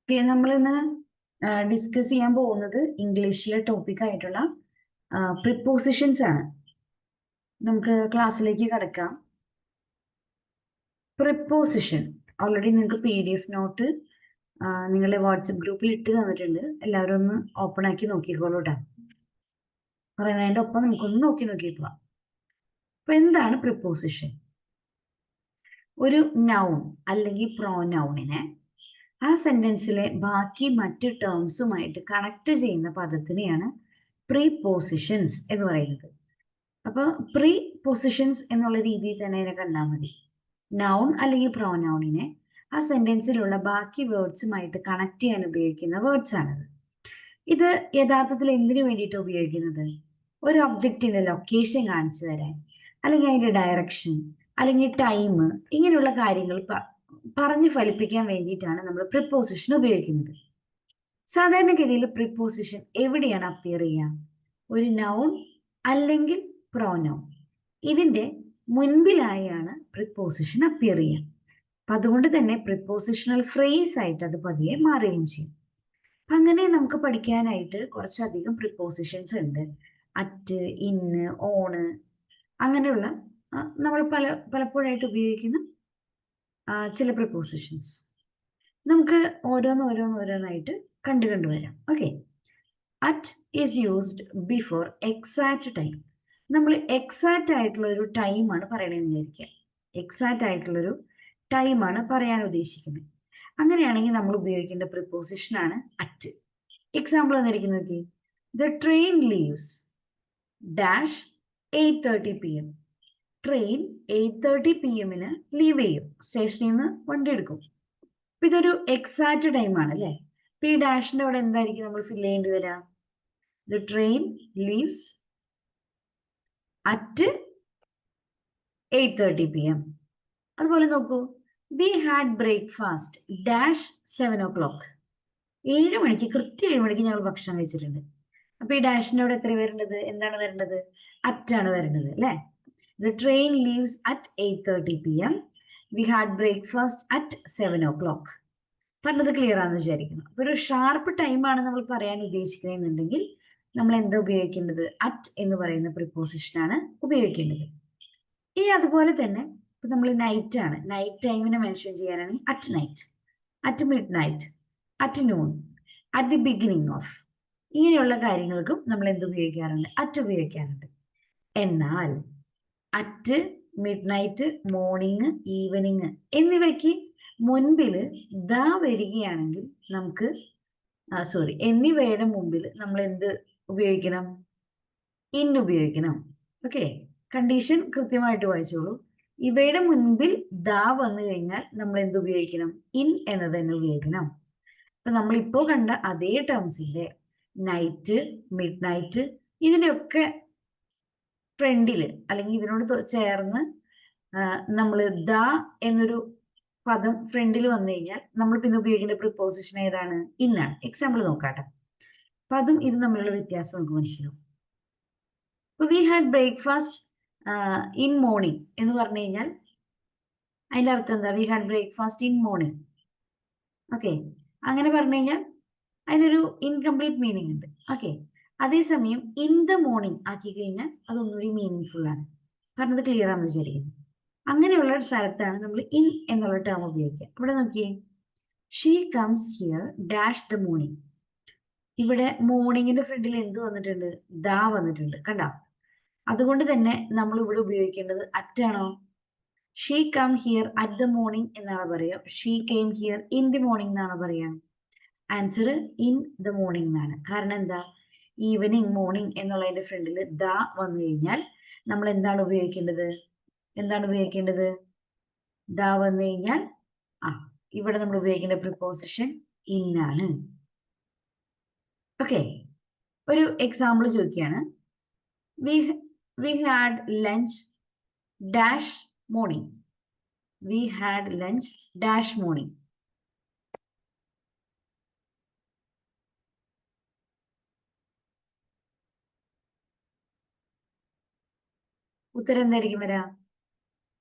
Okay, നമ്മളിന്ന് discuss ചെയ്യാൻ പോകുന്നത് ഇംഗ്ലീഷിലെ ടോപ്പിക് ആയിട്ടുള്ള പ്രിപ്പോസിഷൻസ് ആണ്. നമുക്ക് ക്ലാസ്സിലേക്ക് കടക്കാം. പ്രിപ്പോസിഷൻ ഓൾറെഡി നിങ്ങൾക്ക് PDF നോട്ട് നിങ്ങളുടെ വാട്സപ്പ് ഗ്രൂപ്പിൽ ഇട്ട് തന്നിട്ടുണ്ട്. എല്ലാവരും ഒന്ന് ഓപ്പൺ ആക്കി നോക്കിക്കോളൂ കേട്ടോ. പറയുന്നതിൻ്റെ ഒപ്പം നമുക്കൊന്ന് നോക്കി പോവാം. അപ്പൊ എന്താണ് പ്രിപ്പോസിഷൻ? ഒരു നൗൺ അല്ലെങ്കിൽ പ്രോനൗണിനെ ആ സെന്റൻസിലെ ബാക്കി മറ്റ് ടേംസുമായിട്ട് കണക്ട് ചെയ്യുന്ന പദത്തിനെയാണ് പ്രീപോസിഷൻസ് എന്ന് പറയുന്നത്. അപ്പോൾ പ്രീപോസിഷൻസ് എന്നുള്ള രീതിയിൽ തന്നെ അതിനെ കണ്ടാൽ മതി. നൗൺ അല്ലെങ്കിൽ പ്രോനൗണിനെ ആ സെന്റൻസിലുള്ള ബാക്കി വേർഡ്സുമായിട്ട് കണക്ട് ചെയ്യാൻ ഉപയോഗിക്കുന്ന വേർഡ്സ് ആണത്. ഇത് യഥാർത്ഥത്തിൽ എന്തിനു വേണ്ടിയിട്ട് ഉപയോഗിക്കുന്നത്? ഒരു ഒബ്ജക്റ്റിന്റെ ലൊക്കേഷൻ കാണിച്ചു തരാൻ, അല്ലെങ്കിൽ അതിന്റെ ഡയറക്ഷൻ, അല്ലെങ്കിൽ ടൈം, ഇങ്ങനെയുള്ള കാര്യങ്ങൾ പറഞ്ഞ് ഫലിപ്പിക്കാൻ വേണ്ടിയിട്ടാണ് നമ്മൾ പ്രിപ്പോസിഷൻ ഉപയോഗിക്കുന്നത്. സാധാരണഗതിയിൽ പ്രിപ്പോസിഷൻ എവിടെയാണ് അപ്പിയർ ചെയ്യുക? ഒരു നൗൺ അല്ലെങ്കിൽ പ്രോനൗൺ, ഇതിന്റെ മുൻപിലായാണ് പ്രിപ്പോസിഷൻ അപ്പിയർ ചെയ്യുക. അപ്പൊ അതുകൊണ്ട് തന്നെ പ്രിപ്പോസിഷണൽ ഫ്രേസ് ആയിട്ട് അത് പതിയെ മാറുകയും ചെയ്യും. അങ്ങനെ നമുക്ക് പഠിക്കാനായിട്ട് കുറച്ചധികം പ്രിപ്പോസിഷൻസ് ഉണ്ട്. അറ്റ്, ഇന്ന്, ഓണ്, അങ്ങനെയുള്ള നമ്മൾ പലപ്പോഴായിട്ട് ഉപയോഗിക്കുന്ന ചില പ്രിപ്പോസിഷൻസ് നമുക്ക് ഓരോന്നായിട്ട് കണ്ടുവരാം. Okay, at is used before exact time. നമ്മൾ എക്സാക്റ്റ് ആയിട്ടുള്ള ഒരു ടൈമാണ് പറയണമെന്ന് വിചാരിക്കുക. എക്സാക്റ്റ് ആയിട്ടുള്ളൊരു ടൈമാണ് പറയാൻ ഉദ്ദേശിക്കുന്നത്. അങ്ങനെയാണെങ്കിൽ നമ്മൾ ഉപയോഗിക്കേണ്ട പ്രിപ്പോസിഷൻ ആണ് അറ്റ്. എക്സാമ്പിൾ തന്നിരിക്കുന്നത് നോക്കി. The train leaves dash 8:30 PM. Train 8:30 PM leave ചെയ്യും, സ്റ്റേഷനിൽ നിന്ന് വണ്ടി എടുക്കും. അപ്പൊ ഇതൊരു എക്സാക്ട് ടൈം ആണ് അല്ലേ? അപ്പൊ ഈ ഡാഷിന്റെ അവിടെ എന്തായിരിക്കും നമ്മൾ ഫില്ല് ചെയ്യേണ്ടി വരാം? The train leaves at 8:30 PM. അതുപോലെ നോക്കൂ, we had breakfast dash 7 o'clock. 7 മണിക്ക്, കൃത്യം 7 മണിക്ക് ഞങ്ങൾ ഭക്ഷണം കഴിച്ചിട്ടുണ്ട്. അപ്പൊ ഈ ഡാഷിന്റെ അവിടെ എത്ര വരേണ്ടത്? എന്താണ് വരേണ്ടത്? അറ്റാണ് വരേണ്ടത് അല്ലേ? The train leaves at 8:30 PM. We had breakfast at 7 o'clock. പറഞ്ഞത് ക്ലിയർ ആണെന്ന് വിചാരിക്കുന്നു. അപ്പൊ ഒരു ഷാർപ്പ് ടൈമാണ് നമ്മൾ പറയാൻ ഉദ്ദേശിക്കുന്നതെന്നുണ്ടെങ്കിൽ നമ്മൾ എന്താ ഉപയോഗിക്കേണ്ടത്? അറ്റ് എന്ന് പറയുന്ന പ്രിപ്പോസിഷനാണ് ഉപയോഗിക്കേണ്ടത്. ഇനി അതുപോലെ തന്നെ ഇപ്പൊ നമ്മൾ നൈറ്റ് ആണ്, നൈറ്റ് ടൈമിനെ മെൻഷൻ ചെയ്യാനാണെങ്കിൽ at night, at mid night, at noon, at the beginning of, ഇങ്ങനെയുള്ള കാര്യങ്ങൾക്കും നമ്മൾ എന്ത് ഉപയോഗിക്കാറുണ്ട്? അറ്റ് ഉപയോഗിക്കാറുണ്ട്. എന്നാൽ at, mid night, morning, evening എന്നിവയ്ക്ക് മുൻപിൽ ദാ വരികയാണെങ്കിൽ നമുക്ക് എന്നിവയുടെ മുമ്പിൽ നമ്മൾ എന്ത് ഉപയോഗിക്കണം? ഇൻ ഉപയോഗിക്കണം. ഓക്കെ, കണ്ടീഷൻ കൃത്യമായിട്ട് വായിച്ചോളൂ. ഇവയുടെ മുൻപിൽ ദാ വന്നു കഴിഞ്ഞാൽ നമ്മൾ എന്ത് ഉപയോഗിക്കണം? ഇൻ എന്നത് തന്നെ ഉപയോഗിക്കണം. അപ്പൊ നമ്മളിപ്പോ കണ്ട അതേ ടേംസിന്റെ നൈറ്റ്, മിഡ് നൈറ്റ്, ഇതിനൊക്കെ ഫ്രണ്ടില് അല്ലെങ്കിൽ ഇതിനോട് ചേർന്ന് നമ്മൾ ദ എന്നൊരു പദം ഫ്രണ്ടിൽ വന്നു കഴിഞ്ഞാൽ നമ്മൾ പിന്നെ ഉപയോഗിക്കേണ്ട പ്രിപ്പോസിഷൻ ഏതാണ്? ഇന്നാണ്. എക്സാമ്പിൾ നോക്കാട്ടെ. അപ്പൊ അതും ഇത് തമ്മിലുള്ള വ്യത്യാസം നമുക്ക് മനസ്സിലാവും. ഇപ്പൊ we had breakfast in morning എന്ന് പറഞ്ഞു കഴിഞ്ഞാൽ അതിന്റെ അർത്ഥം എന്താ? We had breakfast in morning. Okay, അങ്ങനെ പറഞ്ഞു കഴിഞ്ഞാൽ അതിനൊരു ഇൻകംപ്ലീറ്റ് മീനിങ് ഉണ്ട്. ഓക്കെ, അതേസമയം ഇൻ ദ മോർണിംഗ് ആക്കി കഴിഞ്ഞാൽ അതൊന്നുകൂടി മീനിങ് ഫുൾ ആണ്. പറഞ്ഞത് ക്ലിയർ ആണെന്ന് വിചാരിക്കുന്നു. അങ്ങനെയുള്ള ഒരു സ്ഥലത്താണ് നമ്മൾ ഇൻ എന്നുള്ള ടേം ഉപയോഗിക്കുക. ഇവിടെ നോക്കിയേ, she comes here dash the morning. ഇവിടെ മോർണിംഗിന്റെ ഫ്രണ്ടിൽ എന്ത് വന്നിട്ടുണ്ട്? ദാ വന്നിട്ടുണ്ട്, കണ്ടോ? അതുകൊണ്ട് തന്നെ നമ്മൾ ഇവിടെ ഉപയോഗിക്കേണ്ടത് അറ്റാണോ? She come here at the morning എന്നാണ് പറയുക. She came here in the morning എന്നാണ് പറയുക. ആൻസർ ഇൻ ദ മോർണിംഗ് എന്നാണ്. കാരണം എന്താ? ഈവനിങ്, മോർണിംഗ് എന്നുള്ളതിന്റെ ഫ്രണ്ടിൽ ദ വന്നു കഴിഞ്ഞാൽ നമ്മൾ എന്താണ് ഉപയോഗിക്കേണ്ടത്? ദ വന്നു കഴിഞ്ഞാൽ ഇവിടെ നമ്മൾ ഉപയോഗിക്കേണ്ട പ്രിപ്പോസിഷൻ ഇൻ ആണ്. ഓക്കെ, ഒരു എക്സാമ്പിൾ ചോദിക്കുകയാണ്. We had lunch dash morning. We had lunch dash morning. ഉത്തരം എന്തായിരിക്കും വരാ?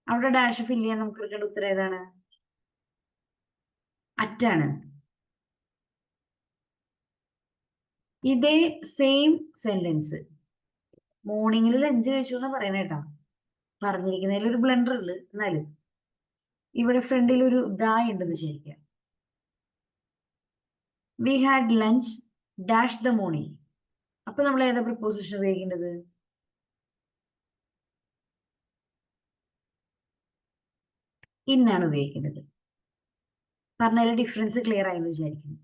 അവിടെ ഡാഷ് ഫില്ല് ചെയ്യാൻ നമുക്ക് എടുക്കേണ്ട ഉത്തരം ഏതാണ്? അറ്റാണ്. ഇതേ സെയിം സെന്റൻസ് മോർണിംഗിൽ ലഞ്ച് കഴിച്ചു എന്നാ പറയണ കേട്ടാ. പറഞ്ഞിരിക്കുന്നതിൽ ഒരു ബ്ലണ്ടർ ഉണ്ട്. എന്നാലും ഇവിടെ ഫ്രണ്ടിൽ ഒരു ദായ് ഉണ്ടെന്ന് വിചാരിക്കാം. We had lunch dash the morning. അപ്പൊ നമ്മൾ ഏതാ പ്രിപ്പോസിഷൻ ഉപയോഗിക്കേണ്ടത്? ഇന്നാണ് ഉപയോഗിക്കേണ്ടത്. പറഞ്ഞാൽ ഡിഫറൻസ് ക്ലിയർ ആയെന്ന് വിചാരിക്കുന്നു.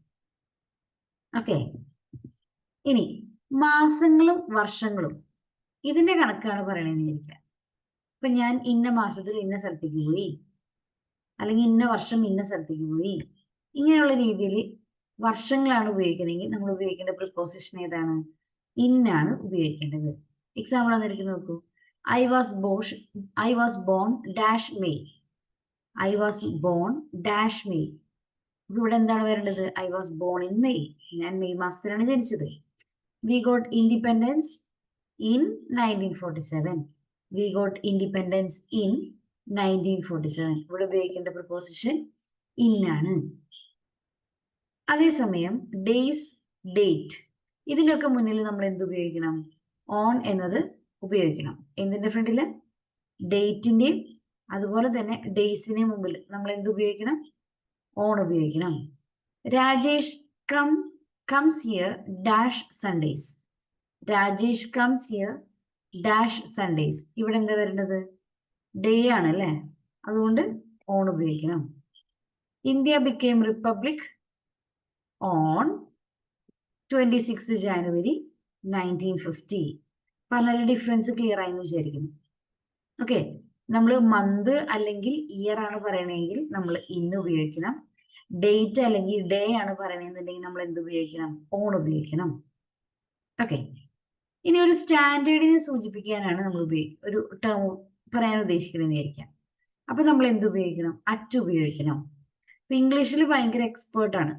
ഓക്കെ, ഇനി മാസങ്ങളും വർഷങ്ങളും ഇതിന്റെ കണക്കാണ് പറയണെന്ന് വിചാരിക്കാം. ഇപ്പൊ ഞാൻ ഇന്ന മാസത്തിൽ ഇന്ന സ്ഥലത്തേക്ക് പോയി, അല്ലെങ്കിൽ ഇന്ന വർഷം ഇന്ന സ്ഥലത്തേക്ക് പോയി, ഇങ്ങനെയുള്ള രീതിയിൽ വർഷങ്ങളാണ് ഉപയോഗിക്കുന്നതെങ്കിൽ നമ്മൾ ഉപയോഗിക്കേണ്ട പ്രിപ്പോസിഷൻ ഏതാണ്? ഇന്നാണ് ഉപയോഗിക്കേണ്ടത്. എക്സാമ്പിൾ വന്നിരിക്കുന്നത് നോക്കൂ. I was born dash May. I was born dash May. ഇവിടെ എന്താണ് വരേണ്ടത്? I was born in May. ഞാൻ മെയ് മാസത്തിലാണ് ജനിച്ചത്. We got independence in 1947. We got independence in 1947. ഇവിടെ ഉപയോഗിക്കേണ്ട പ്രിപ്പോസിഷൻ ഇന്നാണ്. അതേസമയം ഡേയ്സ്, ഡേറ്റ്, ഇതിനൊക്കെ മുന്നിൽ നമ്മൾ എന്ത് ഉപയോഗിക്കണം? ഓൺ എന്നത് ഉപയോഗിക്കണം. എന്തിന്റെ ഫ്രണ്ടില്? ഡേറ്റിന്റെയും അതുപോലെ തന്നെ ഡേയ്സിന്റെ മുമ്പിൽ നമ്മൾ എന്ത് ഉപയോഗിക്കണം? ഓൺ ഉപയോഗിക്കണം. Rajesh comes here dash Sundays. Rajesh comes here dash Sundays. ഇവിടെ എന്താ വരേണ്ടത്? ഡേ ആണ് അല്ലേ, അതുകൊണ്ട് ഓൺ ഉപയോഗിക്കണം. India became republic on 26 January 1950. പറഞ്ഞാൽ ഡിഫറൻസ് ക്ലിയർ ആയെന്ന് വിചാരിക്കുന്നു. ഓക്കെ, നമ്മൾ മന്ത് അല്ലെങ്കിൽ ഇയർ ആണ് പറയണമെങ്കിൽ നമ്മൾ ഇന്ന് ഉപയോഗിക്കണം. ഡേറ്റ് അല്ലെങ്കിൽ ഡേ ആണ് പറയണമെന്നുണ്ടെങ്കിൽ നമ്മൾ എന്ത് ഉപയോഗിക്കണം? ഓൺ ഉപയോഗിക്കണം. ഓക്കെ, ഇനി ഒരു സ്റ്റാൻഡേർഡിനെ സൂചിപ്പിക്കാനാണ് നമ്മൾ ഒരു ടേം പറയാൻ ഉദ്ദേശിക്കുന്നത് വിചാരിക്കാം. അപ്പൊ നമ്മൾ എന്ത് ഉപയോഗിക്കണം? അറ്റ് ഉപയോഗിക്കണം. ഇപ്പൊ ഇംഗ്ലീഷിൽ ഭയങ്കര എക്സ്പേർട്ട് ആണ്.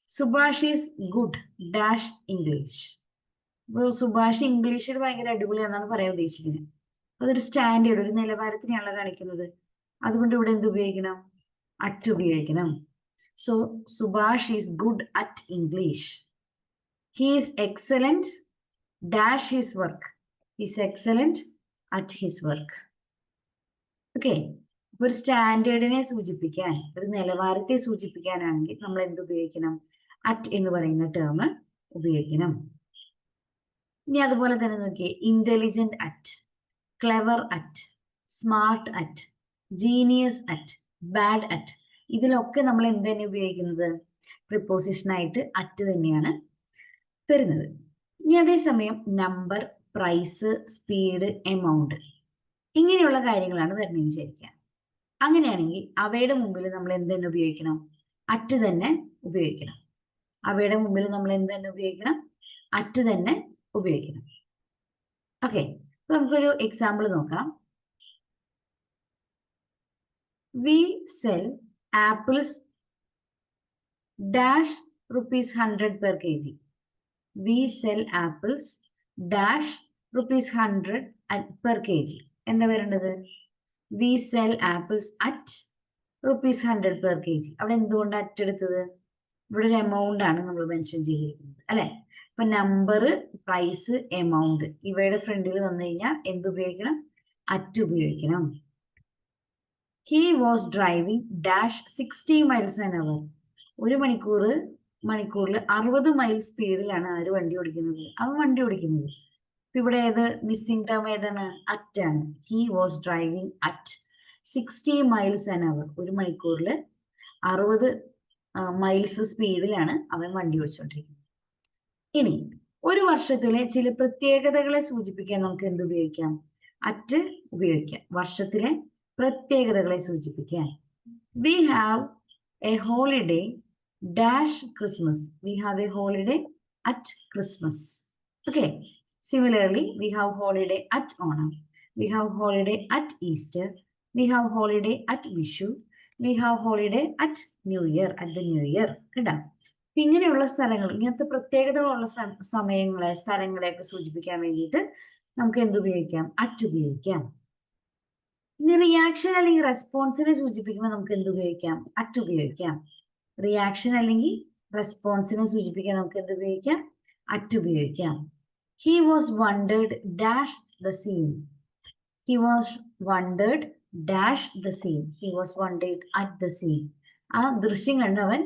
Subhash is good dash English. ഇപ്പോൾ സുഭാഷ് ഇംഗ്ലീഷിൽ ഭയങ്കര അടിപൊളിയാണെന്നാണ് പറയാൻ ഉദ്ദേശിക്കുന്നത്. അതൊരു സ്റ്റാൻഡേർഡ്, ഒരു നിലവാരത്തിനെയാണ് കാണിക്കുന്നത്. അതുകൊണ്ട് ഇവിടെ എന്ത് ഉപയോഗിക്കണം? അറ്റ് ഉപയോഗിക്കണം. So Subhash is good at English. He is excellent dash his work. Is excellent at his work. Okay, അപ്പൊ ഒരു സ്റ്റാൻഡേർഡിനെ സൂചിപ്പിക്കാൻ, ഒരു നിലവാരത്തെ സൂചിപ്പിക്കാനാണെങ്കിൽ നമ്മൾ എന്ത് ഉപയോഗിക്കണം? അറ്റ് എന്ന് പറയുന്ന ടേം ഉപയോഗിക്കണം. ഇനി അതുപോലെ തന്നെ നോക്കിയേ, intelligent at, clever at, smart at, genius at, bad at, ഇതിലൊക്കെ നമ്മൾ എന്ത് തന്നെ ഉപയോഗിക്കുന്നത്? പ്രിപ്പോസിഷൻ ആയിട്ട് അറ്റ് തന്നെയാണ് വരുന്നത്. ഇനി അതേസമയം നമ്പർ, പ്രൈസ്, സ്പീഡ്, എമൗണ്ട്, ഇങ്ങനെയുള്ള കാര്യങ്ങളാണ് വരുന്നത് വിചാരിക്കുക. അങ്ങനെയാണെങ്കിൽ അവയുടെ മുമ്പിൽ നമ്മൾ എന്ത് തന്നെ ഉപയോഗിക്കണം? അറ്റ് തന്നെ ഉപയോഗിക്കണം. അവയുടെ മുമ്പിൽ നമ്മൾ എന്ത് തന്നെ ഉപയോഗിക്കണം? അറ്റ് തന്നെ ഉപയോഗിക്കണം. ഓക്കെ, നമുക്കൊരു എക്സാമ്പിൾ നോക്കാം. We sell apples dash ₹100 per kg. We sell apples dash ₹100 per kg. എന്താ വരേണ്ടത്? We sell apples at ₹100 per kg. അവിടെ എന്തുകൊണ്ട് അറ്റ് എടുത്തത്? ഇവിടെ ഒരു എമൗണ്ട് ആണ് നമ്മൾ മെൻഷൻ ചെയ്തിരിക്കുന്നത് അല്ലെ. അപ്പൊ നമ്പർ, പ്രൈസ്, എമൗണ്ട് ഇവയുടെ ഫ്രണ്ടിൽ വന്നു കഴിഞ്ഞാൽ എന്ത് ഉപയോഗിക്കണം? അറ്റ് ഉപയോഗിക്കണം. He was driving dash 60 miles an hour. ഒരു മണിക്കൂറിൽ 60 മൈൽ സ്പീഡിലാണ് ആര് വണ്ടി ഓടിക്കുന്നത്? അവൻ വണ്ടി ഓടിക്കുന്നത്. ഇവിടെ ഏത് മിസ്സിംഗ് ടേം ഏതാണ്? അറ്റ് ആണ്. He was driving at 60 miles an hour. ഒരു മണിക്കൂറിൽ 60 മൈൽസ് സ്പീഡിലാണ് അവൻ വണ്ടി ഓടിച്ചുകൊണ്ടിരിക്കുന്നത്. ഇനി ഒരു വർഷത്തിലെ ചില പ്രത്യേകതകളെ സൂചിപ്പിക്കാൻ നമുക്ക് എന്ത് ഉപയോഗിക്കാം? അറ്റ് ഉപയോഗിക്കാം. വർഷത്തിലെ പ്രത്യേകതകളെ സൂചിപ്പിക്കാൻ. We have A holiday dash Christmas. We have A holiday at Christmas. Okay, similarly we have holiday at Onam. We have holiday at Easter. We have holiday at Vishu. We have holiday at new year, at the new year. കേട്ടോ, ഇങ്ങനെയുള്ള സ്ഥലങ്ങൾ, ഇങ്ങനത്തെ പ്രത്യേകതകളുള്ള സമയങ്ങളെ, സ്ഥലങ്ങളെയൊക്കെ സൂചിപ്പിക്കാൻ വേണ്ടിയിട്ട് നമുക്ക് എന്ത് ഉപയോഗിക്കാം? At ഉപയോഗിക്കാം. ഇനി റിയാക്ഷൻ അല്ലെങ്കിൽ റെസ്പോൺസിനെ സൂചിപ്പിക്കുമ്പോൾ നമുക്ക് എന്ത് ഉപയോഗിക്കാം? അറ്റ് ഉപയോഗിക്കാം. റിയാക്ഷൻ അല്ലെങ്കിൽ റെസ്പോൺസിനെ സൂചിപ്പിക്കാൻ നമുക്ക് എന്ത് ഉപയോഗിക്കാം? അറ്റ് ഉപയോഗിക്കാം. He was wondered dash the scene. He was wondered dash the scene. He was wondered at the scene. ആ ദൃശ്യം കണ്ട് അവൻ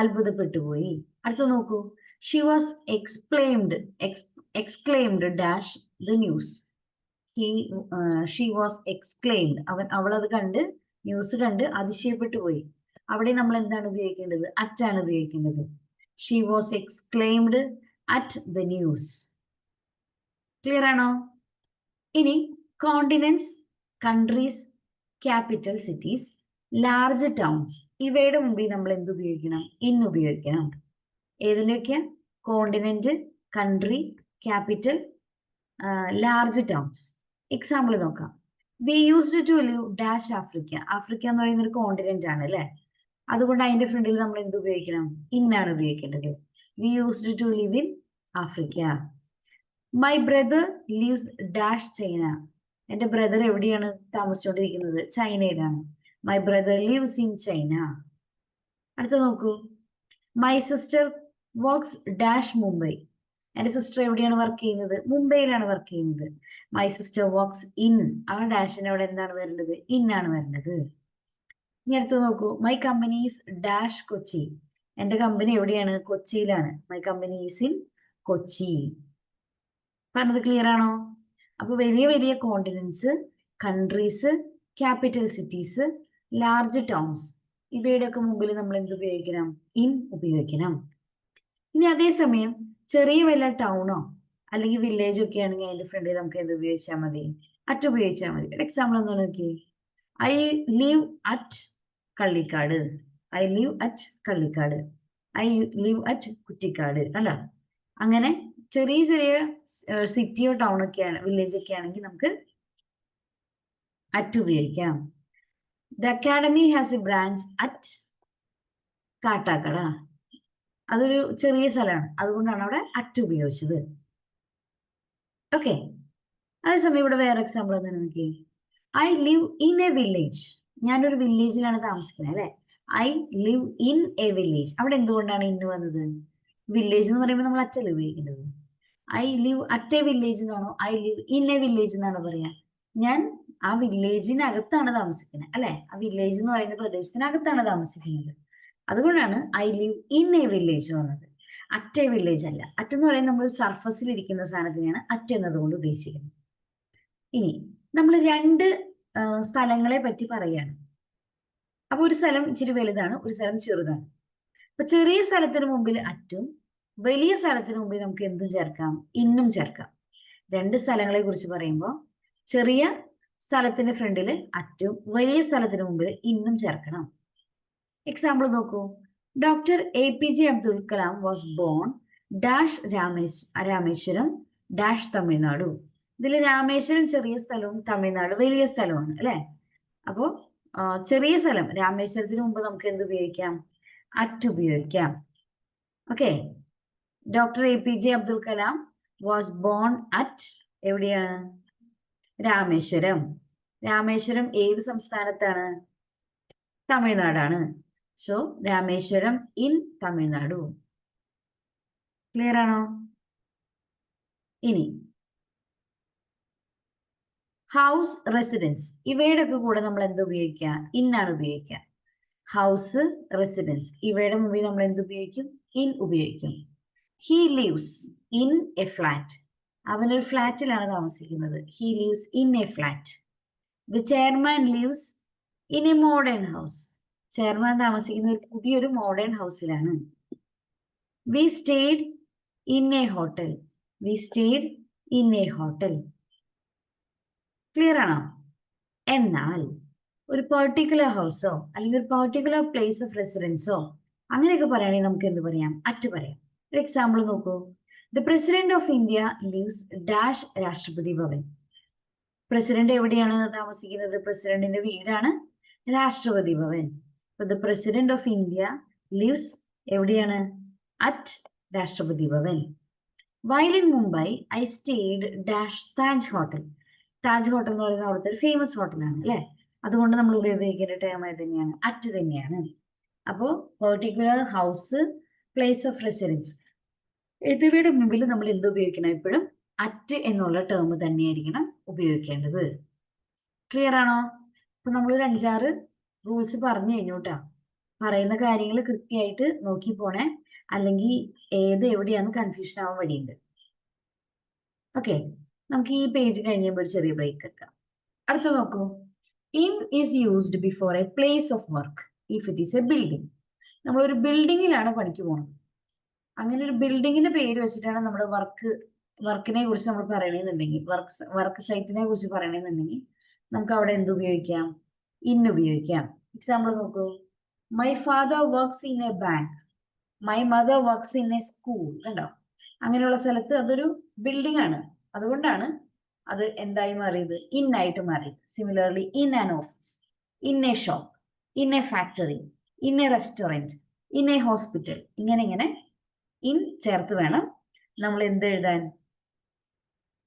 അത്ഭുതപ്പെട്ടു പോയി. അടുത്ത നോക്കൂ. She was exclaimed dash the news. She was exclaimed. അവളത് കണ്ട്, ന്യൂസ് കണ്ട് അതിശയപ്പെട്ടു പോയി. അവിടെ നമ്മൾ എന്താണ് ഉപയോഗിക്കേണ്ടത്? അറ്റ് ആണ് ഉപയോഗിക്കേണ്ടത്. She was exclaimed at the news. Clear ആണോ? ഇനി continents, countries, capital cities, large towns, ഇവയുടെ മുമ്പിൽ നമ്മൾ എന്ത് ഉപയോഗിക്കണം? ഇൻ ഉപയോഗിക്കണം. ഏതിനൊക്കെ? Continent, country, capital, large towns. Example നോക്കാം. We used to live dash Africa. Africa എന്ന് പറയുന്ന ഒരു കോണ്ടിനെന്റ് ആണ് അല്ലെ. അതുകൊണ്ട് അതിന്റെ ഫ്രണ്ടിൽ നമ്മൾ എന്ത് ഉപയോഗിക്കണം? ഇന്നാണ് ഉപയോഗിക്കേണ്ടത്. We used to live in Africa. My brother lives dash China. എന്റെ ബ്രദർ എവിടെയാണ് താമസിച്ചുകൊണ്ടിരിക്കുന്നത്? ചൈനയിലാണ്. My brother lives in China. അടുത്ത നോക്കൂ. My sister works dash Mumbai. എന്റെ സിസ്റ്റർ എവിടെയാണ് വർക്ക് ചെയ്യുന്നത്? മുംബൈയിലാണ് വർക്ക് ചെയ്യുന്നത്. My sister works in. ആ ഡാഷിന് അവിടെ എന്താണ് വരേണ്ടത്? ഇൻ ആണ് വരേണ്ടത്. ഇനി അടുത്ത് നോക്കൂ. My company is dash Kochi. എന്റെ കമ്പനി എവിടെയാണ്? കൊച്ചിയിലാണ്. My company is in Kochi. പറഞ്ഞത് ക്ലിയർ ആണോ? അപ്പൊ വലിയ വലിയ continents, countries, capital cities, large towns, ഇവയുടെ ഒക്കെ മുമ്പിൽ നമ്മൾ എന്ത് ഉപയോഗിക്കണം? ഇൻ ഉപയോഗിക്കണം. ഇനി അതേസമയം ചെറിയ വല്ല ടൗണോ അല്ലെങ്കിൽ വില്ലേജോ ഒക്കെ ആണെങ്കിൽ അതിന്റെ ഫ്രണ്ടിൽ നമുക്ക് എന്ത് ഉപയോഗിച്ചാൽ മതി? അറ്റ് ഉപയോഗിച്ചാൽ മതി. എക്സാമ്പിൾ ഒന്ന് നോക്കി. I live at Kallikkad. I live at Kallikkad. I live at Kuttikkad അല്ല. അങ്ങനെ ചെറിയ ചെറിയ സിറ്റിയോ ടൗൺ ഒക്കെയാണ്, വില്ലേജ് ഒക്കെ ആണെങ്കിൽ നമുക്ക് അറ്റ് ഉപയോഗിക്കാം. The academy has a branch at Kattakada. അതൊരു ചെറിയ സ്ഥലമാണ്, അതുകൊണ്ടാണ് അവിടെ അറ്റ് ഉപയോഗിച്ചത്. ഓക്കെ. അതേസമയം ഇവിടെ വേറെ എക്സാമ്പിൾ എന്താണ് നോക്കി. I live in a village. ഞാനൊരു വില്ലേജിലാണ് താമസിക്കുന്നത് അല്ലെ. I live in a village. അവിടെ എന്തുകൊണ്ടാണ് ഇന്ന് വന്നത്? വില്ലേജ് എന്ന് പറയുമ്പോൾ നമ്മൾ അറ്റല്ലേ ഉപയോഗിക്കുന്നത്. I live at a village എന്നാണോ I live in a village എന്നാണോ പറയാ? ഞാൻ ആ വില്ലേജിനകത്താണ് താമസിക്കുന്നത് അല്ലെ. ആ വില്ലേജ് എന്ന് പറയുന്ന പ്രദേശത്തിനകത്താണ് താമസിക്കുന്നത്. അതുകൊണ്ടാണ് I live in a village വന്നത്. അറ്റ് എ വില്ലേജ് അല്ല. അറ്റ് എന്ന് പറയുന്നത് നമ്മൾ സർഫസിൽ ഇരിക്കുന്ന സാധനത്തിനെയാണ് അറ്റ് എന്നതുകൊണ്ട് ഉദ്ദേശിക്കുന്നത്. ഇനി നമ്മൾ രണ്ട് സ്ഥലങ്ങളെ പറ്റി പറയാണ്. അപ്പൊ ഒരു സ്ഥലം ഇച്ചിരി വലുതാണ്, ഒരു സ്ഥലം ചെറുതാണ്. അപ്പൊ ചെറിയ സ്ഥലത്തിന് മുമ്പിൽ അറ്റും വലിയ സ്ഥലത്തിന് മുമ്പിൽ നമുക്ക് എന്തും ചേർക്കാം? ഇന്നും ചേർക്കാം. രണ്ട് സ്ഥലങ്ങളെ കുറിച്ച് പറയുമ്പോൾ ചെറിയ സ്ഥലത്തിന്റെ ഫ്രണ്ടിൽ അറ്റും വലിയ സ്ഥലത്തിന് മുമ്പിൽ ഇന്നും ചേർക്കണം. എക്സാമ്പിൾ നോക്കൂ. Doctor APJ Abdul Kalam was bone dash Rameswaram dash Tamil Nadu. ഇതിൽ രാമേശ്വരം ചെറിയ സ്ഥലവും തമിഴ്നാട് വലിയ സ്ഥലമാണ് അല്ലെ. അപ്പോ ചെറിയ സ്ഥലം രാമേശ്വരത്തിന് മുമ്പ് നമുക്ക് എന്ത് ഉപയോഗിക്കാം? അറ്റ് ഉപയോഗിക്കാം. Okay. Doctor APJ Abdul Kalam was born at എവിടെയാണ്? രാമേശ്വരം. രാമേശ്വരം ഏത് സംസ്ഥാനത്താണ്? തമിഴ്നാടാണ്. So Rameswaram in Tamil Nadu. Clear ആണോ? ഇനി ഹൗസ്, റെസിഡൻസ്, ഇവയുടെ ഒക്കെ കൂടെ നമ്മൾ എന്ത് ഉപയോഗിക്കുക? ഇന്നാണ് ഉപയോഗിക്കുക. ഹൗസ്, റെസിഡൻസ്, ഇവയുടെ മുമ്പിൽ നമ്മൾ എന്ത് ഉപയോഗിക്കും? ഇൻ ഉപയോഗിക്കും. He lives in a flat. അവനൊരു ഫ്ലാറ്റിലാണ് താമസിക്കുന്നത്. He lives in a flat. The chairman lives in a modern house. Chairman താമസിക്കുന്ന ഒരു പുതിയൊരു മോഡേൺ ഹൗസിലാണ്. We stayed in a hotel. We stayed in a hotel. Clear ആണോ? എന്നാൽ ഒരു പെർട്ടിക്കുലർ ഹൗസോ അല്ലെങ്കിൽ ഒരു പെർട്ടിക്കുലർ പ്ലേസ് ഓഫ് റെസിഡൻസോ അങ്ങനെയൊക്കെ പറയുകയാണെങ്കിൽ നമുക്ക് എന്ത് പറയാം? അറ്റ് പറയാം. ഒരു എക്സാമ്പിൾ നോക്കൂ. The president of India leaves dash Rashtrapati Bhavan. President എവിടെയാണ് താമസിക്കുന്നത്? പ്രസിഡന്റിന്റെ വീടാണ് Rashtrapati Bhavan. The president of India lives എവിടെയാണ്? At Rashtrapati Bhavan. While in Mumbai I stayed dash Taj hotel. Taj hotel എന്ന് പറയുന്നത് അവിടുത്തെ ഒരു ഫേമസ് ഹോട്ടലാണ് അല്ലെ. അതുകൊണ്ട് നമ്മൾ ഉപയോഗിക്കേണ്ട ടേം തന്നെയാണ്, അറ്റ് തന്നെയാണ്. അപ്പോൾ particular house, place of residence, എന്നിവയുടെ മുമ്പിൽ നമ്മൾ എന്ത് ഉപയോഗിക്കണം? എപ്പോഴും അറ്റ് എന്നുള്ള ടേം തന്നെയായിരിക്കണം ഉപയോഗിക്കേണ്ടത്. ക്ലിയർ ആണോ? അപ്പൊ നമ്മളൊരു 5-6 റൂൾസ് പറഞ്ഞു കഴിഞ്ഞു കേട്ടോ. പറയുന്ന കാര്യങ്ങൾ കൃത്യമായിട്ട് നോക്കി പോണേ, അല്ലെങ്കിൽ ഏത് എവിടെയാന്ന് കൺഫ്യൂഷൻ ആവാൻ വഴിയുണ്ട്. ഓക്കെ, നമുക്ക് ഈ പേജ് കഴിയുമ്പോൾ ഒരു ചെറിയ ബ്രേക്ക് എടുക്കാം. അടുത്ത നോക്കൂ. In is used before A place of work if it is A building. നമ്മളൊരു ബിൽഡിങ്ങിലാണ് പണിക്ക് പോകുന്നത്. അങ്ങനെ ഒരു ബിൽഡിങ്ങിന്റെ പേര് വെച്ചിട്ടാണ് നമ്മുടെ വർക്കിനെ കുറിച്ച് നമ്മൾ പറയണമെന്നുണ്ടെങ്കിൽ, വർക്ക് സൈറ്റിനെ കുറിച്ച് പറയണമെന്നുണ്ടെങ്കിൽ നമുക്ക് അവിടെ എന്ത് ഉപയോഗിക്കാം? ഇൻ ഉപയോഗിക്കാം. എക്സാമ്പിൾ നോക്കൂ. My father works in A bank, my mother works in A school. കണ്ടോ? അങ്ങനെയുള്ള സ്ഥലത്ത് അതൊരു ബിൽഡിംഗ് ആണ്, അതുകൊണ്ടാണ് അത് എന്തായി മാറിയത്? ഇൻ ആയിട്ട് മാറിയത്. Similarly in an office, in A shop, in A factory, in A restaurant, in A hospital. ഇങ്ങനെ ഇൻ ചേർത്ത് വേണം നമ്മൾ എന്ത് എഴുതാൻ?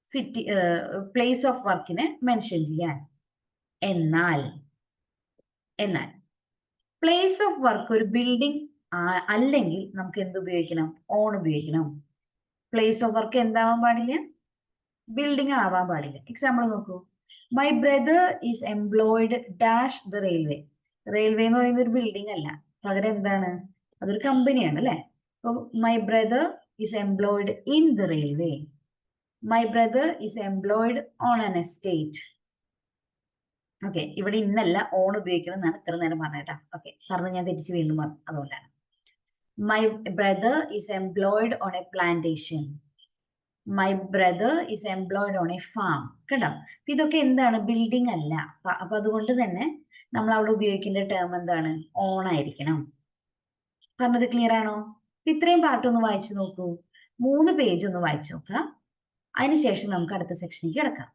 സിറ്റി, പ്ലേസ് ഓഫ് വർക്കിനെ മെൻഷൻ ചെയ്യാൻ. എന്നാൽ പ്ലേസ് ഓഫ് വർക്ക് ഒരു ബിൽഡിംഗ് അല്ലെങ്കിൽ നമുക്ക് എന്ത് ഉപയോഗിക്കണം? ഓൺ ഉപയോഗിക്കണം. പ്ലേസ് ഓഫ് വർക്ക് എന്താവാൻ പാടില്ല? ബിൽഡിംഗ് ആവാൻ പാടില്ല. എക്സാമ്പിൾ നോക്കൂ. My brother is employed dash the railway. Railway എന്ന് പറയുന്ന ഒരു ബിൽഡിംഗ് അല്ല, പകരം എന്താണ്? അതൊരു കമ്പനിയാണ് അല്ലെ? അപ്പൊ my brother is employed in the railway, my brother is employed on an estate. Okay, ഇവിടെ ഇന്നല്ല ഓൺ ഉപയോഗിക്കണം എന്നാണ് ഇത്ര നേരം പറഞ്ഞേട്ടാ. ഓക്കെ, പറഞ്ഞു ഞാൻ തെറ്റിച്ച് വീണ്ടും പറഞ്ഞു, അതുകൊണ്ടാണ്. My brother is employed on A plantation, my brother is employed on A farm. കേട്ടോ? ഇതൊക്കെ എന്താണ്? ബിൽഡിംഗ് അല്ല. അപ്പൊ അതുകൊണ്ട് തന്നെ നമ്മൾ അവിടെ ഉപയോഗിക്കേണ്ട ടേം എന്താണ്? ഓൺ ആയിരിക്കണം. പറഞ്ഞത് ക്ലിയർ ആണോ? ഇത്രയും പാർട്ട് ഒന്ന് വായിച്ചു നോക്കൂ. 3 പേജ് ഒന്ന് വായിച്ചു നോക്കാം. അതിനുശേഷം നമുക്ക് അടുത്ത സെക്ഷനിലേക്ക് കിടക്കാം.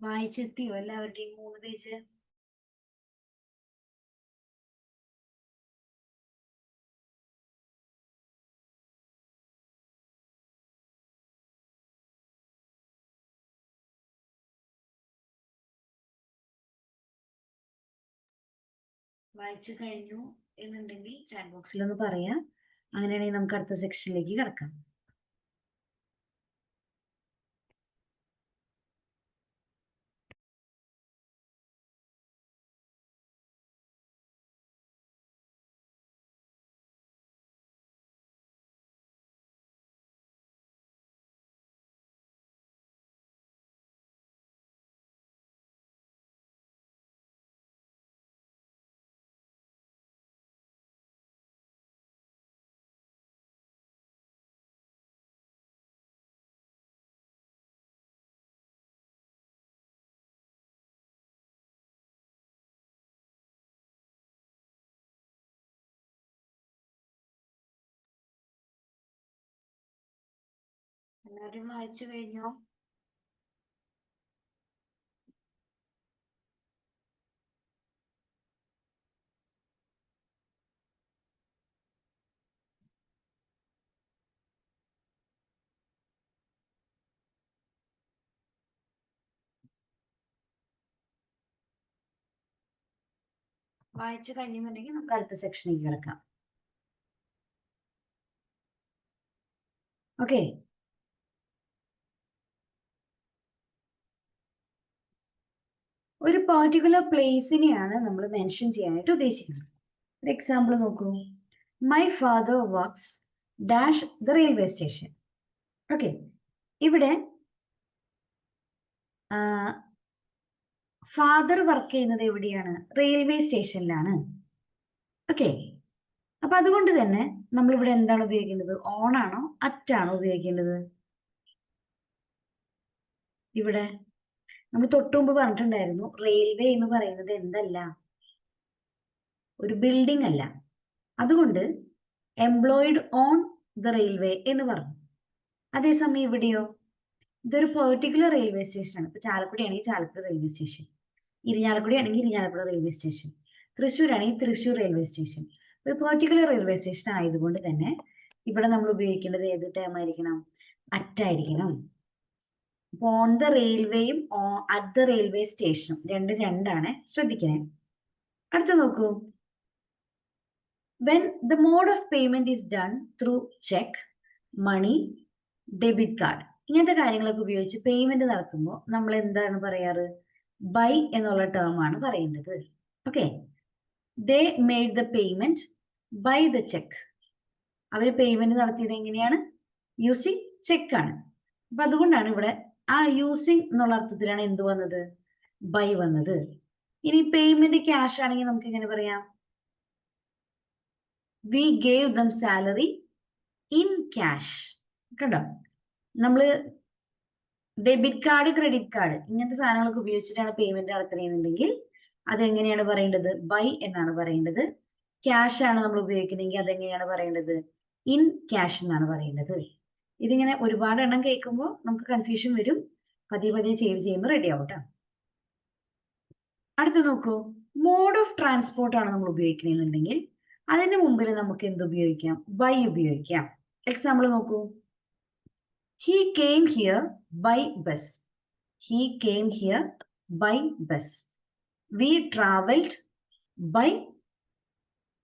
വായിച്ചെത്തിയോ എല്ലാവരുടെയും 3 പേജ്? വായിച്ചു കഴിഞ്ഞു എന്നുണ്ടെങ്കിൽ ചാറ്റ് ബോക്സിൽ ഒന്ന് പറയാം. അങ്ങനെയാണെങ്കിൽ നമുക്ക് അടുത്ത സെക്ഷനിലേക്ക് കിടക്കാം. എല്ലാവരും വായിച്ചു കഴിഞ്ഞോ? വായിച്ചു കഴിഞ്ഞെന്നുണ്ടെങ്കിൽ നമുക്ക് അടുത്ത സെക്ഷനിലേക്ക് കിടക്കാം. ഓക്കെ, ഒരു പർട്ടിക്കുലർ പ്ലേസിനെയാണ് നമ്മൾ മെൻഷൻ ചെയ്യാനായിട്ട് ഉദ്ദേശിക്കുന്നത്. ഒരു എക്സാമ്പിൾ നോക്കൂ. My father works dash the railway station. Okay, ഇവിടെ ഫാദർ വർക്ക് ചെയ്യുന്നത് എവിടെയാണ്? റെയിൽവേ സ്റ്റേഷനിലാണ്. ഓക്കെ, അപ്പൊ അതുകൊണ്ട് തന്നെ നമ്മൾ ഇവിടെ എന്താണ് ഉപയോഗിക്കേണ്ടത്? ഓൺ ആണോ അറ്റ് ആണോ ഉപയോഗിക്കേണ്ടത്? ഇവിടെ നമ്മൾ തൊട്ടു മുമ്പ് പറഞ്ഞിട്ടുണ്ടായിരുന്നു, റെയിൽവേ എന്ന് പറയുന്നത് എന്തല്ല, ഒരു ബിൽഡിംഗ് അല്ല. അതുകൊണ്ട് എംപ്ലോയിഡ് ഓൺ ദ റെയിൽവേ എന്ന് പറഞ്ഞു. അതേസമയം ഇവിടെയോ, ഇതൊരു പെർട്ടിക്കുലർ റെയിൽവേ സ്റ്റേഷനാണ്. ഇപ്പൊ ചാലക്കുടി ആണെങ്കിൽ ചാലക്കുടി റെയിൽവേ സ്റ്റേഷൻ, ഇരിഞ്ഞാലക്കുടി ആണെങ്കിൽ ഇരിഞ്ഞാലക്കുട റെയിൽവേ സ്റ്റേഷൻ, തൃശ്ശൂർ ആണെങ്കിൽ തൃശ്ശൂർ റെയിൽവേ സ്റ്റേഷൻ. ഒരു പെർട്ടിക്കുലർ റെയിൽവേ സ്റ്റേഷൻ ആയതുകൊണ്ട് തന്നെ ഇവിടെ നമ്മൾ ഉപയോഗിക്കേണ്ടത് ഏത് ടൈം ആയിരിക്കണം? അറ്റായിരിക്കണം. ഓൺ ദ റെയിൽവേയും അറ്റ് ദ റെയിൽവേ സ്റ്റേഷനും രണ്ടാണ്, ശ്രദ്ധിക്കണേ. അടുത്ത നോക്കൂ. when the mode of payment is done through check, money, debit card, ഇങ്ങനത്തെ കാര്യങ്ങളൊക്കെ ഉപയോഗിച്ച് പേയ്മെന്റ് നടത്തുമ്പോൾ നമ്മൾ എന്താണ് പറയാറ്? ബൈ എന്നുള്ള ടേം ആണ് പറയേണ്ടത്. Okay, they made the payment by the cheque. അവര് പേയ്മെന്റ് നടത്തിയത് എങ്ങനെയാണ്? യൂസിങ് ചെക്ക് ആണ്. അപ്പൊ അതുകൊണ്ടാണ് ഇവിടെ ആ യൂസിങ് എന്നുള്ള അർത്ഥത്തിലാണ് എന്ത് വന്നത്? ബൈ വന്നത്. ഇനി പേയ്മെന്റ് ക്യാഷ് ആണെങ്കിൽ നമുക്ക് എങ്ങനെ പറയാം? V gave dum salary in cash. കണ്ടോ, നമ്മള് ഡെബിറ്റ് കാർഡ്, ക്രെഡിറ്റ് കാർഡ് ഇങ്ങനത്തെ സാധനങ്ങളൊക്കെ ഉപയോഗിച്ചിട്ടാണ് പേയ്മെന്റ് നടത്തുന്നതെന്നുണ്ടെങ്കിൽ അതെങ്ങനെയാണ് പറയേണ്ടത്? ബൈ എന്നാണ് പറയേണ്ടത്. ക്യാഷ് ആണ് നമ്മൾ ഉപയോഗിക്കണമെങ്കിൽ അതെങ്ങനെയാണ് പറയേണ്ടത്? ഇൻ ക്യാഷ് എന്നാണ് പറയേണ്ടത്. ഇതിങ്ങനെ ഒരുപാട് എണ്ണം കേൾക്കുമ്പോൾ നമുക്ക് കൺഫ്യൂഷൻ വരും. പതിയെ പതിയെ ചെയ്യുമ്പോൾ റെഡി ആവട്ടെ. അടുത്ത് നോക്കൂ. മോഡ് ഓഫ് ട്രാൻസ്പോർട്ട് ആണ് നമ്മൾ ഉപയോഗിക്കണമെന്നുണ്ടെങ്കിൽ അതിന്റെ മുമ്പിൽ നമുക്ക് എന്ത് ഉപയോഗിക്കാം? ബൈ ഉപയോഗിക്കാം. എക്സാമ്പിൾ നോക്കൂ. He came here by bus. He came here by bus. We travelled by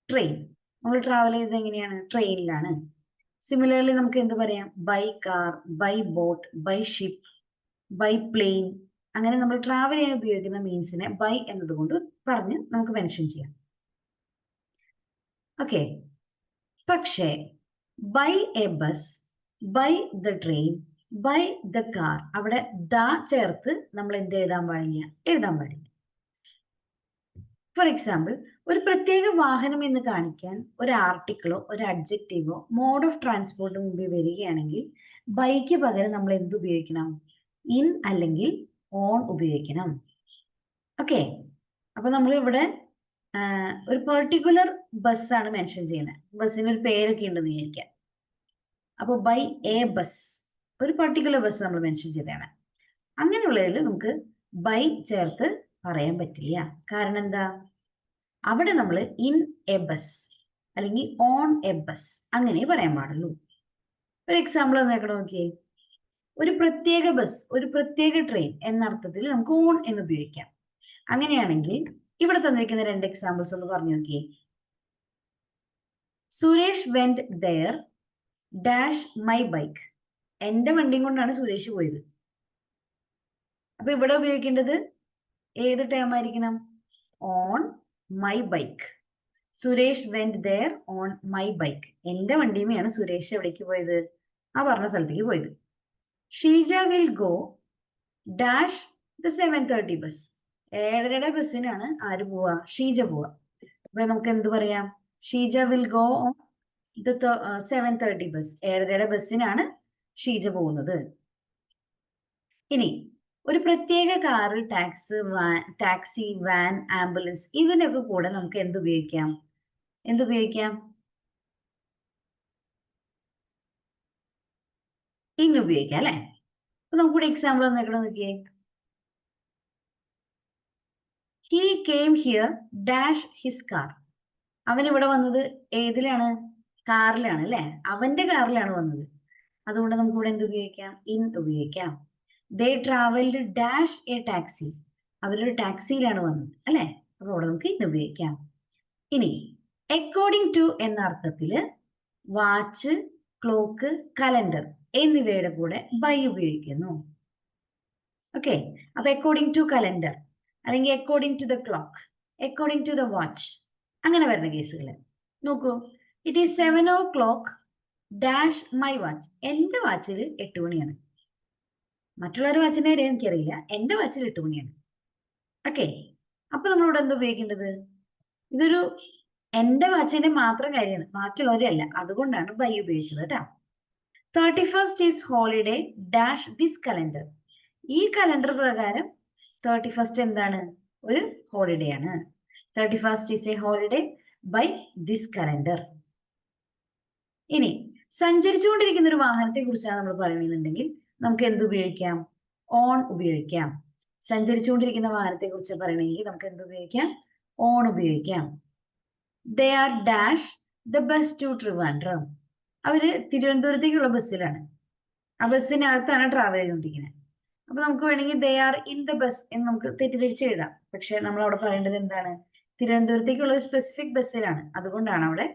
train. നമ്മൾ ട്രാവൽ ചെയ്തത് എങ്ങനെയാണ്? ട്രെയിനിലാണ്. സിമിലർലി നമുക്ക് എന്ത് പറയാം? By car, by boat, by ship, by plane. അങ്ങനെ നമ്മൾ ട്രാവൽ ചെയ്യാൻ ഉപയോഗിക്കുന്ന മീൻസിനെ ബൈ എന്നതുകൊണ്ട് പറഞ്ഞ് നമുക്ക് മെൻഷൻ ചെയ്യാം. ഓക്കെ, പക്ഷേ by a bus, by the train, by the car, അവിടെ ദ ചേർത്ത് നമ്മൾ എന്ത് എഴുതാൻ പാടില്ല. ഫോർ എക്സാമ്പിൾ, ഒരു പ്രത്യേക വാഹനം എന്ന് കാണിക്കാൻ ഒരു ആർട്ടിക്കിളോ ഒരു അഡ്ജക്റ്റീവോ മോഡ് ഓഫ് ട്രാൻസ്പോർട്ട് മുമ്പിൽ വരികയാണെങ്കിൽ ബൈക്ക് പകരം നമ്മൾ എന്ത് ഉപയോഗിക്കണം? ഇൻ അല്ലെങ്കിൽ ഓൺ ഉപയോഗിക്കണം. ഓക്കെ, അപ്പൊ നമ്മൾ ഇവിടെ ഒരു പെർട്ടിക്കുലർ ബസ്സാണ് മെൻഷൻ ചെയ്യുന്നത്. ബസ്സിന് ഒരു പേരൊക്കെ ഉണ്ടെന്ന് വിചാരിക്കാം. അപ്പൊ ബൈ എ ബസ്, ഒരു പെർട്ടിക്കുലർ ബസ് നമ്മൾ മെൻഷൻ ചെയ്തതാണ്. അങ്ങനെയുള്ളതിൽ നമുക്ക് ബൈ ചേർത്ത് പറയാൻ പറ്റില്ല. കാരണം എന്താ? അവിടെ നമ്മൾ ഇൻ എ ബസ് അല്ലെങ്കിൽ ഓൺ എ ബസ് അങ്ങനെ പറയാൻ പാടുള്ളൂ. ഒരു എക്സാമ്പിൾ നോക്കിയേ. ഒരു പ്രത്യേക ബസ്, ഒരു പ്രത്യേക ട്രെയിൻ എന്ന അർത്ഥത്തിൽ നമുക്ക് ഓൺ എന്ന് ഉപയോഗിക്കാം. അങ്ങനെയാണെങ്കിൽ ഇവിടെ തന്നിരിക്കുന്ന രണ്ട് എക്സാമ്പിൾസ് ഒന്ന് പറഞ്ഞു നോക്കിയേ. Suresh went there dash my bike. എന്റെ വണ്ടിയും കൊണ്ടാണ് സുരേഷ് പോയത്. അപ്പൊ ഇവിടെ ഉപയോഗിക്കേണ്ടത് ഏത് ടേം ആയിരിക്കണം? On my bike. Suresh went there on my bike. എന്റെ വണ്ടിയുമാണ് സുരേഷ് എവിടേക്ക് പോയത്? ആ പറഞ്ഞ സ്ഥലത്തേക്ക് പോയത്. Sheeja will go dash the 7:30 bus. 7:30 ബസ്സിനാണ് ആര് പോവാ? ഷീജ പോവാ. അപ്പൊ നമുക്ക് എന്ത് പറയാം? Sheeja will go on the 7:30 bus. 7:30 ബസ്സിനാണ് ഷീജ പോകുന്നത്. ഇനി ഒരു പ്രത്യേക കാറ്, ടാക്സി, വാൻ, ആംബുലൻസ് ഇതിനൊക്കെ കൂടെ നമുക്ക് എന്തുപയോഗിക്കാം? ഇൻ ഉപയോഗിക്കാം അല്ലെ. അപ്പൊ നമുക്കിവിടെ എക്സാമ്പിൾ വന്നേക്കണം നോക്കിയേ. He came here dash his car. അവൻ ഇവിടെ വന്നത് ഏതിലാണ്? കാറിലാണ് അല്ലെ. അവന്റെ കാറിലാണ് വന്നത്. അതുകൊണ്ട് നമുക്ക് ഇവിടെ എന്ത് ഉപയോഗിക്കാം? ഇൻ ഉപയോഗിക്കാം. ദേ ട്രാവൽഡ് ഡാഷ് എ ടാക്സി. അവരൊരു ടാക്സിയിലാണ് വന്നത് അല്ലെ. അപ്പൊ അവിടെ നമുക്ക് ഇൻ ഉപയോഗിക്കാം. ഇനി അക്കോർഡിംഗ് ടു എന്ന അർത്ഥത്തില് വാച്ച്, ക്ലോക്ക്, കലണ്ടർ എന്നിവയുടെ കൂടെ ബൈ ഉപയോഗിക്കുന്നു. ഓക്കെ. അപ്പൊ അക്കോർഡിംഗ് ടു കലണ്ടർ അല്ലെങ്കിൽ according to the clock, according to the watch, അങ്ങനെ വരുന്ന കേസുകൾ നോക്കൂ. It is 7 o'clock dash my watch. എന്റെ വാച്ചിൽ 8 മണിയാണ്. മറ്റുള്ളവരുടെ വാച്ചിന്റെ കാര്യം എനിക്കറിയില്ല, എന്റെ വാച്ചിൽ 8 മണിയാണ്. ഓക്കെ. അപ്പൊ നമ്മളിവിടെ എന്താ ഉപയോഗിക്കേണ്ടത്? ഇതൊരു എന്റെ വാച്ചിന്റെ മാത്രം കാര്യമാണ്, ബാക്കിയുള്ളവരെ അല്ല. അതുകൊണ്ടാണ് ബൈ ഉപയോഗിച്ചത് കേട്ടോ. 31st is holiday dash this calendar. ഈ കലണ്ടർ പ്രകാരം 31st എന്താണ്? ഒരു ഹോളിഡേ ആണ്. 31st is a holiday by this calendar. ഇനി സഞ്ചരിച്ചുകൊണ്ടിരിക്കുന്ന ഒരു വാഹനത്തെ കുറിച്ചാണ് നമ്മൾ പറയുന്നുണ്ടെങ്കിൽ നമുക്ക് എന്ത് ഉപയോഗിക്കാം? ഓൺ ഉപയോഗിക്കാം. സഞ്ചരിച്ചുകൊണ്ടിരിക്കുന്ന വാഹനത്തെ കുറിച്ച് പറയണമെങ്കിൽ നമുക്ക് എന്ത് ഉപയോഗിക്കാം? ഓൺ ഉപയോഗിക്കാം. They are dash the bus to Trivandrum. അവര് തിരുവനന്തപുരത്തേക്കുള്ള ബസ്സിലാണ്. ആ ബസ്സിനകത്താണ് ട്രാവൽ ചെയ്തുകൊണ്ടിരിക്കുന്നത്. അപ്പൊ നമുക്ക് വേണമെങ്കിൽ they are in the bus എന്ന് നമുക്ക് തെറ്റിദ്ധരിച്ച് എഴുതാം. പക്ഷെ നമ്മൾ അവിടെ പറയേണ്ടത് എന്താണ്? തിരുവനന്തപുരത്തേക്കുള്ള ഒരു സ്പെസിഫിക് ബസ്സിലാണ്. അതുകൊണ്ടാണ് അവിടെ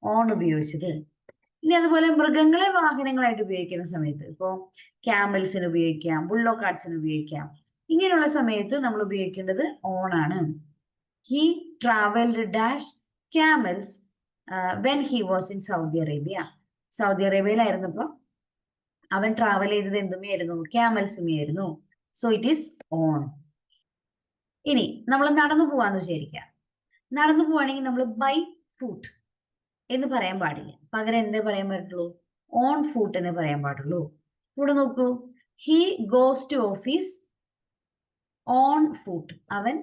ഓൺ ഉപയോഗിച്ചത്. ഇനി അതുപോലെ മൃഗങ്ങളെ വാഹനങ്ങളായിട്ട് ഉപയോഗിക്കുന്ന സമയത്ത് ഇപ്പോ ക്യാമൽസിന് ഉപയോഗിക്കാം, ബുള്ളോ കാർട്സിന് ഉപയോഗിക്കാം. ഇങ്ങനെയുള്ള സമയത്ത് നമ്മൾ ഉപയോഗിക്കേണ്ടത് ഓൺ ആണ്. He travelled dash camels when he was in Saudi Arabia. Saudi അറേബ്യയിലായിരുന്നപ്പോ അവൻ ട്രാവൽ ചെയ്തത് എന്തുമേയായിരുന്നു? ക്യാമൽസുമേയായിരുന്നു. So it is on. ഇനി നമ്മൾ നടന്നു പോവാന്ന് വിചാരിക്കാം. നടന്നു പോവാണെങ്കിൽ നമ്മൾ ബൈ ഫുട്ട് എന്ന് പറയാൻ പാടില്ല. പകരം എന്തേ പറയാൻ പറ്റുള്ളൂ? ഓൺ ഫുട്ട് എന്ന് പറയാൻ പാടുള്ളൂ. ഇവിടെ നോക്കൂ. He goes to office on foot. അവൻ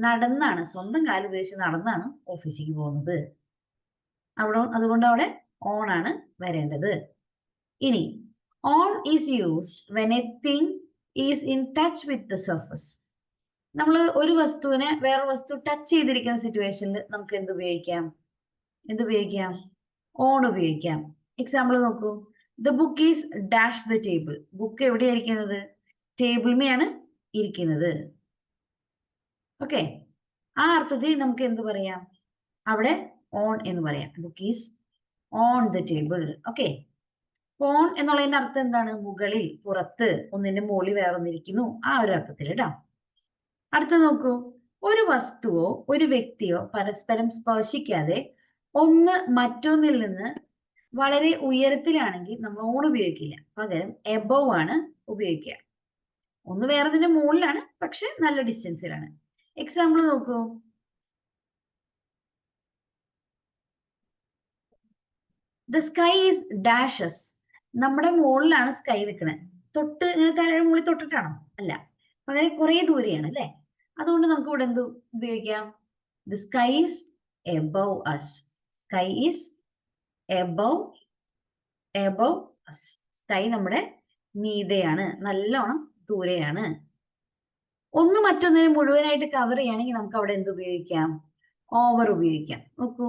നടന്നാണ്, സ്വന്തം കാല് ഉപയോഗിച്ച് നടന്നാണ് ഓഫീസിലേക്ക് പോകുന്നത്. അതുകൊണ്ട് അവിടെ ഓൺ ആണ് വരേണ്ടത്. ഇനി one is used when A thing is in touch with the surface. നമ്മൾ ഒരു വസ്തുവിനെ വേറെ വസ്തു ടച്ച് ചെയ്തിരിക്കുന്ന സിറ്റുവേഷനിൽ നമുക്ക് എന്ത് ഉപയോഗിക്കാം? ഓൺ ഉപയോഗിക്കാം. എക്സാമ്പിൾ നോക്കൂ. The book is dash the table. Book എവിടെയായിരിക്കുന്നത്? ടേബിൾമേയാണ് ഇരിക്കുന്നത്. ഓക്കെ. ആ അർത്ഥത്തിൽ നമുക്ക് എന്ത് പറയാം? അവിടെ ഓൺ എന്ന് പറയാം. Book is on the table. Okay. On എന്നുള്ളതിന്റെ അർത്ഥം എന്താണ്? മുകളിൽ, പുറത്ത്, ഒന്നിന്റെ മുകളിൽ വേറൊന്നിരിക്കുന്നു, ആ ഒരു അർത്ഥത്തിൽ കേട്ടോ. അടുത്ത നോക്കൂ. ഒരു വസ്തുവോ ഒരു വ്യക്തിയോ പരസ്പരം സ്പർശിക്കാതെ ഒന്ന് മറ്റൊന്നിൽ നിന്ന് വളരെ ഉയരത്തിലാണെങ്കിൽ നമ്മൾ ഓൺ ഉപയോഗിക്കില്ല. പകരം എബവ് ആണ് ഉപയോഗിക്കുക. ഒന്ന് വേറെതിന്റെ മുകളിലാണ്, പക്ഷെ നല്ല ഡിസ്റ്റൻസിലാണ്. എക്സാമ്പിൾ നോക്കൂ. The sky is ഡാഷസ്. നമ്മുടെ മുകളിലാണ് സ്കൈ നിൽക്കുന്നത്. തൊട്ട് ഇങ്ങനെ തലയുടെ മുകളിൽ തൊട്ടിട്ടാണോ? അല്ല, പകരം കുറെ ദൂരെയാണ് അല്ലെ. അതുകൊണ്ട് നമുക്ക് ഇവിടെ എന്ത് ഉപയോഗിക്കാം? The sky is above us. Sky is above us. Sky നമ്മുടെ മീതെയാണ്, നല്ലോണം ദൂരെയാണ്. ഒന്ന് മറ്റൊന്നിനെ മുഴുവനായിട്ട് കവർ ചെയ്യുകയാണെങ്കിൽ നമുക്ക് അവിടെ എന്ത് ഉപയോഗിക്കാം? ഓവർ ഉപയോഗിക്കാം. നോക്കൂ.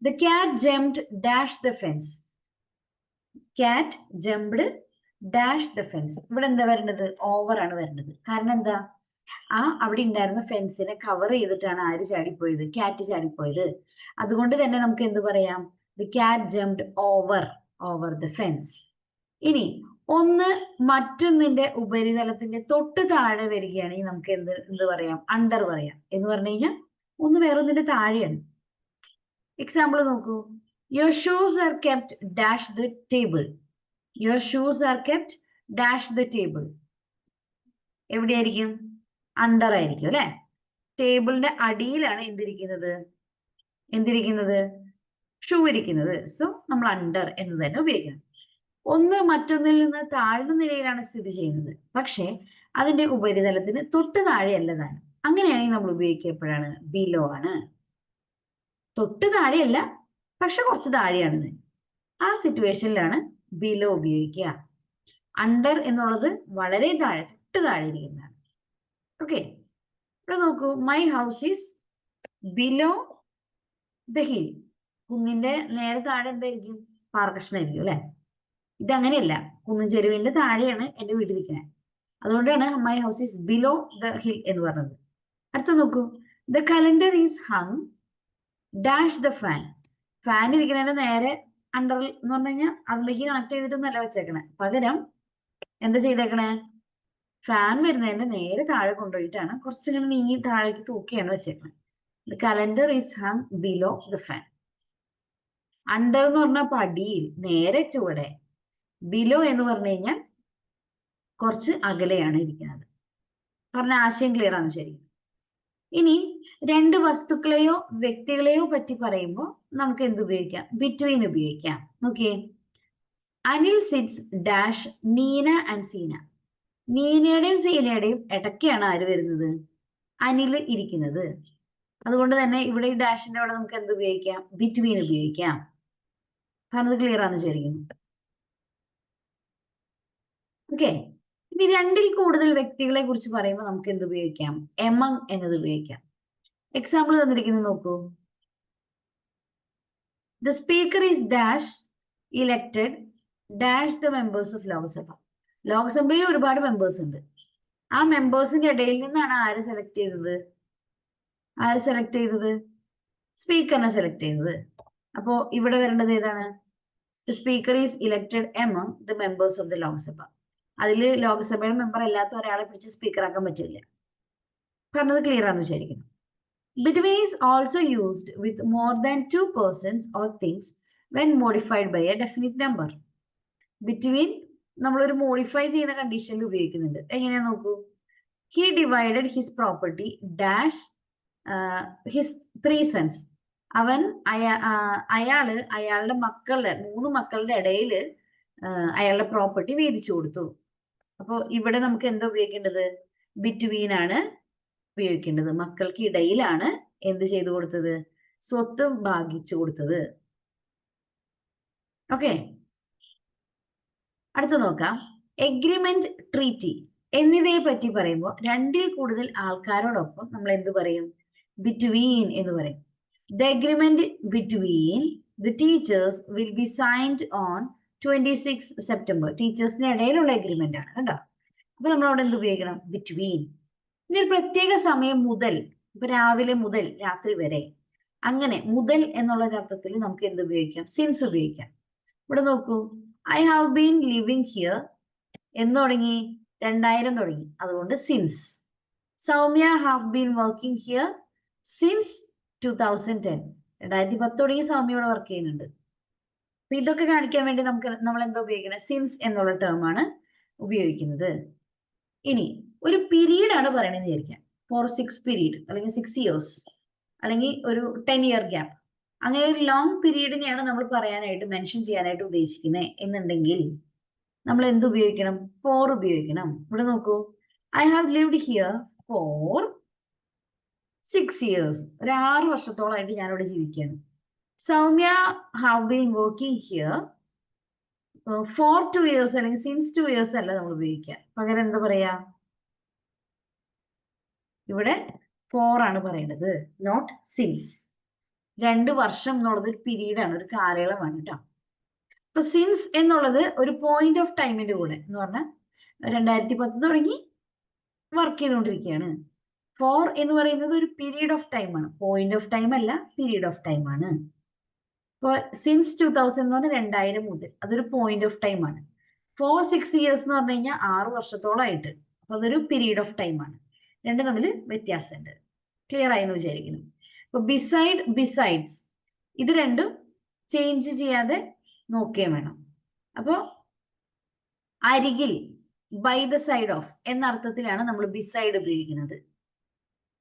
The cat jumped dash the fence. Cat jumped dash the fence. ഇവിടെ എന്താ വരേണ്ടത്? ഓവർ ആണ് വരേണ്ടത്. കാരണം എന്താ? അവിടെ ഉണ്ടായിരുന്ന ഫെൻസിനെ കവർ ചെയ്തിട്ടാണ് ആര് ചാടിപ്പോയത്? ക്യാറ്റ് ചാടിപ്പോയത്. അതുകൊണ്ട് തന്നെ നമുക്ക് എന്ത് പറയാം? The cat jumped over the fence. ഇനി ഒന്ന് മറ്റൊന്നിന്റെ ഉപരിതലത്തിന്റെ തൊട്ട് താഴെ വരികയാണെങ്കിൽ നമുക്ക് എന്ത് പറയാം? അണ്ടർ പറയാം. എന്ന് പറഞ്ഞു കഴിഞ്ഞാൽ ഒന്ന് വേറൊന്നിന്റെ താഴെയാണ്. എക്സാമ്പിൾ നോക്കൂ. Your shoes are kept dash the table. Your shoes are kept dash the table. എവിടെയായിരിക്കും? അണ്ടർ ആയിരിക്കും അല്ലെ. ടേബിളിന്റെ അടിയിലാണ് എന്തിരിക്കുന്നത്? ഷൂ ഇരിക്കുന്നത്. സോ നമ്മൾ അണ്ടർ എന്ന് തന്നെ ഉപയോഗിക്കണം. ഒന്ന് മറ്റൊന്നിൽ നിന്ന് താഴ്ന്ന നിലയിലാണ് സ്ഥിതി ചെയ്യുന്നത്, പക്ഷെ അതിന്റെ ഉപരിതലത്തിന് തൊട്ട് താഴെയല്ലതാണ്. അങ്ങനെയാണെങ്കിൽ നമ്മൾ ഉപയോഗിക്കുക എപ്പോഴാണ്? ബിലോ ആണ്. തൊട്ട് താഴെയല്ല, പക്ഷെ കുറച്ച് താഴെയാണ്. ആ സിറ്റുവേഷനിലാണ് ബിലോ ഉപയോഗിക്കുക. അണ്ടർ എന്നുള്ളത് വളരെ താഴെ, തൊട്ട് താഴെ ഇരിക്കുന്നതാണ്. ഓക്കെ, ഇവിടെ നോക്കൂ, my house is below the hill. കുന്നിന്റെ നേരെ താഴെ എന്തായിരിക്കും? പാറകഷ്ണമായിരിക്കും അല്ലെ? ഇതങ്ങനെയല്ല, കുന്നിൻ ചെരുവിന്റെ താഴെയാണ് എന്റെ വീട് ഇരിക്കുന്നത്. അതുകൊണ്ടാണ് my house is below the hill എന്ന് പറഞ്ഞത്. അടുത്ത നോക്കൂ, the calendar is hung dash the fan. Fan ഇരിക്കുന്നതിന്റെ നേരെ അണ്ടർ എന്ന് പറഞ്ഞു കഴിഞ്ഞാൽ അതിലേക്ക് കണക്ട് ചെയ്തിട്ടൊന്നല്ല വെച്ചേക്കണേ, പകരം എന്താ ചെയ്തേക്കണേ? ഫാൻ വരുന്നതിന്റെ നേരെ താഴെ കൊണ്ടുപോയിട്ടാണ് കുറച്ചിങ്ങനെ നീ താഴേക്ക് തൂക്കിയാണ് വെച്ചേക്കണേ. The calendar is hung below the fan. Under എന്ന് പറഞ്ഞാൽ പടിയിൽ, നേരെ ചുവടെ. ബിലോ എന്ന് പറഞ്ഞു കഴിഞ്ഞാൽ കുറച്ച് അകലെയാണ് ഇരിക്കുന്നത്. പറഞ്ഞ ആശയം ക്ലിയർ ആണ്, ശരി. ഇനി രണ്ട് വസ്തുക്കളെയോ വ്യക്തികളെയോ പറ്റി പറയുമ്പോൾ നമുക്ക് എന്ത് ഉപയോഗിക്കാം? ബിറ്റ്വീൻ ഉപയോഗിക്കാം. നോക്കിയേ, Anil sits dash Neena and Seena. നീനയുടെയും സീനയുടെയും ഇടയ്ക്കാണ് ആര് വരുന്നത്? അനിൽ ഇരിക്കുന്നത്. അതുകൊണ്ട് തന്നെ ഇവിടെ ഈ ഡാഷിന്റെ അവിടെ നമുക്ക് എന്ത് ഉപയോഗിക്കാം? ബിറ്റ്വീൻ ഉപയോഗിക്കാം. പറഞ്ഞത് ക്ലിയർ ആണെന്ന് വിചാരിക്കുന്നു. ഓക്കെ, ഇനി രണ്ടിൽ കൂടുതൽ വ്യക്തികളെ കുറിച്ച് പറയുമ്പോൾ നമുക്ക് എന്ത് ഉപയോഗിക്കാം? എമംഗ് എന്നത് ഉപയോഗിക്കാം. എക്സാമ്പിൾ തന്നിരിക്കുന്നത് നോക്കൂ. The speaker is dash elected dash the members of Lok Sabha. ലോക്സഭയിൽ ഒരുപാട് മെമ്പേഴ്സ് ഉണ്ട്. ആ മെമ്പേഴ്സിന്റെ ഇടയിൽ നിന്നാണ് ആര് സെലക്ട് ചെയ്തത്? സ്പീക്കറിനെ സെലക്ട് ചെയ്തത്. അപ്പോ ഇവിടെ വരേണ്ടത് ഏതാണ്? The speaker is elected among the members of the Lok Sabha. അതിൽ ലോക്സഭയുടെ മെമ്പർ അല്ലാത്ത ഒരാളെ പിടിച്ച് സ്പീക്കർ ആക്കാൻ പറ്റില്ല. പറഞ്ഞത് ക്ലിയർ ആണെന്ന് വിചാരിക്കുന്നു. Between is also used with more than two persons or things when modified by a definite number. Between നമ്മളൊരു മോഡിഫൈ ചെയ്യുന്ന കണ്ടീഷനിൽ ഉപയോഗിക്കുന്നുണ്ട്. എങ്ങനെയാ നോക്കൂ. He divided his property dash his three sons. അവൻ അയാളുടെ മക്കളുടെ 3 മക്കളുടെ ഇടയിൽ അയാളുടെ പ്രോപ്പർട്ടി വീതിച്ചു കൊടുത്തു. അപ്പോൾ ഇവിടെ നമുക്ക് എന്താ ഉപയോഗിക്കേണ്ടത്? ബിറ്റ്വീൻ ആണ് ഉപയോഗിക്കേണ്ടത്. മക്കൾക്ക് ഇടയിലാണ് എന്ത് ചെയ്തു കൊടുത്തത്? സ്വത്ത് ഭാഗിച്ചു കൊടുത്തത്. ഓക്കെ, അടുത്ത് നോക്കാം. എഗ്രിമെന്റ്, ട്രീറ്റി എന്നിവയെ പറ്റി പറയുമ്പോൾ രണ്ടിൽ കൂടുതൽ ആൾക്കാരോടൊപ്പം നമ്മൾ എന്ത് പറയും? ബിറ്റ്വീൻ എന്ന് പറയും. The agreement between the teachers will be signed on 26 September. ടീച്ചേഴ്സിന് ഇടയിലുള്ള എഗ്രിമെന്റ് ആണ് കേട്ടോ. അപ്പൊ നമ്മൾ അവിടെ എന്ത് ഉപയോഗിക്കണം? ബിറ്റ്വീൻ. ഇനി ഒരു പ്രത്യേക സമയം മുതൽ, ഇപ്പൊ രാവിലെ മുതൽ രാത്രി വരെ, അങ്ങനെ മുതൽ എന്നുള്ള അർത്ഥത്തിൽ നമുക്ക് എന്ത് ഉപയോഗിക്കാം? സിൻസ് ഉപയോഗിക്കാം. ഇവിടെ നോക്കൂ, I have been living here എന്ന് തുടങ്ങി? 2000 തുടങ്ങി, അതുകൊണ്ട് since. Soumya have been working here since 2010. 2010 തുടങ്ങി സൗമ്യ ഇവിടെ വർക്ക് ചെയ്യുന്നുണ്ട്. അപ്പൊ ഇതൊക്കെ കാണിക്കാൻ വേണ്ടി നമ്മൾ എന്താ ഉപയോഗിക്കുന്നത്? സിൻസ് എന്നുള്ള ടേം ആണ് ഉപയോഗിക്കുന്നത്. ഇനി ഒരു പീരീഡ് ആണ് പറയണെന്ന് വിചാരിക്കാം. ഫോർ 6 പീരീഡ്, അല്ലെങ്കിൽ 6 years, അല്ലെങ്കിൽ ഒരു 10 year ഗ്യാപ്പ്. അങ്ങനെ ഒരു ലോങ് പീരീഡിനെയാണ് നമ്മൾ പറയാനായിട്ട്, മെൻഷൻ ചെയ്യാനായിട്ട് ഉദ്ദേശിക്കുന്നത് എന്നുണ്ടെങ്കിൽ നമ്മൾ എന്ത് ഉപയോഗിക്കണം? ഫോർ ഉപയോഗിക്കണം. ഇവിടെ നോക്കൂ, I have lived here for 6 years. ഒരു 6 വർഷത്തോളമായിട്ട് ഞാനിവിടെ ജീവിക്കുകയാണ്. Soumya have been working here for 2 years, അല്ലെങ്കിൽ സിൻസ് 2 years അല്ല നമ്മൾ ഉപയോഗിക്കുക. പകരം എന്താ പറയാ? ഇവിടെ ഫോർ ആണ് പറയേണ്ടത്, നോട്ട് സിൻസ്. 2 വർഷം എന്നുള്ളത് ഒരു പീരീഡ് ആണ്, ഒരു കാലയളവാണ് കേട്ടോ. അപ്പൊ സിൻസ് എന്നുള്ളത് ഒരു പോയിന്റ് ഓഫ് ടൈമിന്റെ കൂടെ എന്ന് പറഞ്ഞാൽ 2010 തുടങ്ങി വർക്ക് ചെയ്തുകൊണ്ടിരിക്കുകയാണ്. ഫോർ എന്ന് പറയുന്നത് ഒരു പീരീഡ് ഓഫ് ടൈം ആണ്, പോയിന്റ് ഓഫ് ടൈം അല്ല, പീരീഡ് ഓഫ് ടൈം ആണ്. ഇപ്പോൾ സിൻസ് 2000 എന്ന് പറഞ്ഞാൽ 2000 മുതൽ, അതൊരു പോയിന്റ് ഓഫ് ടൈം ആണ്. ഫോർ 6 years എന്ന് പറഞ്ഞു കഴിഞ്ഞാൽ 6 വർഷത്തോളമായിട്ട്, അപ്പൊ അതൊരു പീരീഡ് ഓഫ് ടൈം ആണ്. രണ്ടും തമ്മിൽ വ്യത്യാസമുണ്ട്. ക്ലിയർ ആയി എന്ന് വിചാരിക്കുന്നു. അപ്പൊ ബിസൈഡ്, ബിസൈഡ്സ്, ഇത് രണ്ടും ചേഞ്ച് ചെയ്യാതെ നോക്കുകയും വേണം. അപ്പോ അരികിൽ, ബൈ ദ സൈഡ് ഓഫ് എന്ന അർത്ഥത്തിലാണ് നമ്മൾ ബിസൈഡ് ഉപയോഗിക്കുന്നത്.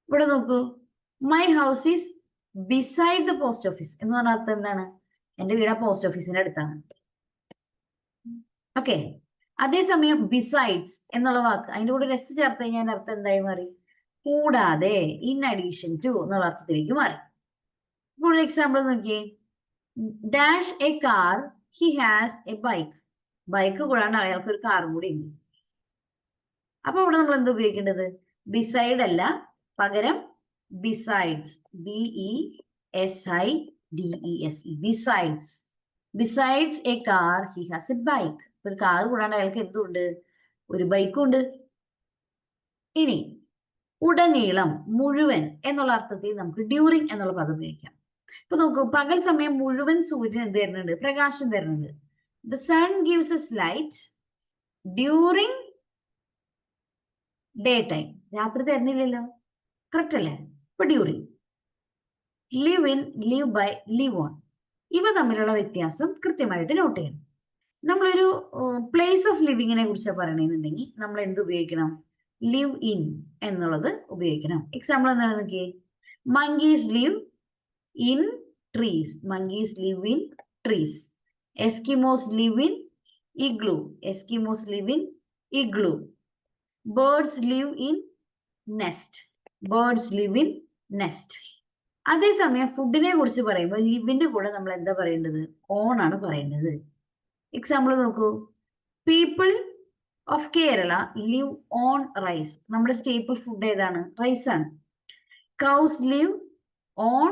ഇവിടെ നോക്കൂ, my house is beside the post office എന്ന് പറഞ്ഞ അർത്ഥം എന്താണ്? എന്റെ വീട് പോസ്റ്റ് ഓഫീസിന്റെ അടുത്താണ്. ഓക്കെ, അതേസമയം ബിസൈഡ്സ് എന്നുള്ള വാക്ക് അതിന്റെ കൂടെ ലെസ് ചേർത്ത് കഴിഞ്ഞാൽ അർത്ഥം എന്തായി മാറി? കൂടാതെ, ഇൻ അഡീഷൻ ടു എന്നുള്ള അർത്ഥത്തിലേക്ക് മാറി. ഇപ്പോൾ എക്സാമ്പിൾ നോക്കിയേ, dash A car he has A bike. Bike കൂടാണ്ട് അയാൾക്ക് ഒരു കാറും കൂടി ഉണ്ട്. അപ്പൊ ഇവിടെ നമ്മൾ എന്ത് ഉപയോഗിക്കേണ്ടത്? ബിസൈഡ് അല്ല, പകരം besides. BESIDES. Besides. Besides A car he has A bike. ഒരു കാർ കൂടാണ്ട് അയാൾക്ക് എന്തുണ്ട്? ഒരു ബൈക്കും ഉണ്ട്. ഇനി ഉടനീളം, മുഴുവൻ എന്നുള്ള അർത്ഥത്തിൽ നമുക്ക് ഡ്യൂറിങ് എന്നുള്ള പദം ഉപയോഗിക്കാം. ഇപ്പൊ നോക്കൂ, പകൽ സമയം മുഴുവൻ സൂര്യൻ എന്ത് തരുന്നുണ്ട്? പ്രകാശം തരുന്നുണ്ട്. The sun gives us light during day time. രാത്രി തരുന്നില്ലല്ലോ, കറക്റ്റ് അല്ലേ? ഇപ്പൊ during. Live in, live by, live on, ഇവ തമ്മിലുള്ള വ്യത്യാസം കൃത്യമായിട്ട് നോട്ട് ചെയ്യണം. നമ്മളൊരു പ്ലേസ് ഓഫ് ലിവിങ്ങിനെ കുറിച്ച് പറയണമെന്നുണ്ടെങ്കിൽ നമ്മൾ എന്ത് ഉപയോഗിക്കണം? ലിവ് ഇൻ എന്നുള്ളത് ഉപയോഗിക്കണം. എക്സാമ്പിൾ എന്താണ് നോക്കിയേ? Monkeys live in trees. Monkeys live in trees. Eskimos live in igloo. Eskimos live in igloo. Birds live in nest. Birds live in nest. അതേസമയം ഫുഡിനെ കുറിച്ച് പറയുമ്പോൾ ലിവിന്റെ കൂടെ നമ്മൾ എന്താ പറയേണ്ടത്? ഓൺ ആണ് പറയേണ്ടത്. എക്സാമ്പിൾ നോക്കൂ. People of Kerala live on rice. നമ്മുടെ സ്റ്റേപ്പിൾ ഫുഡ് ഏതാണ്? റൈസ് ആണ്. Cows live on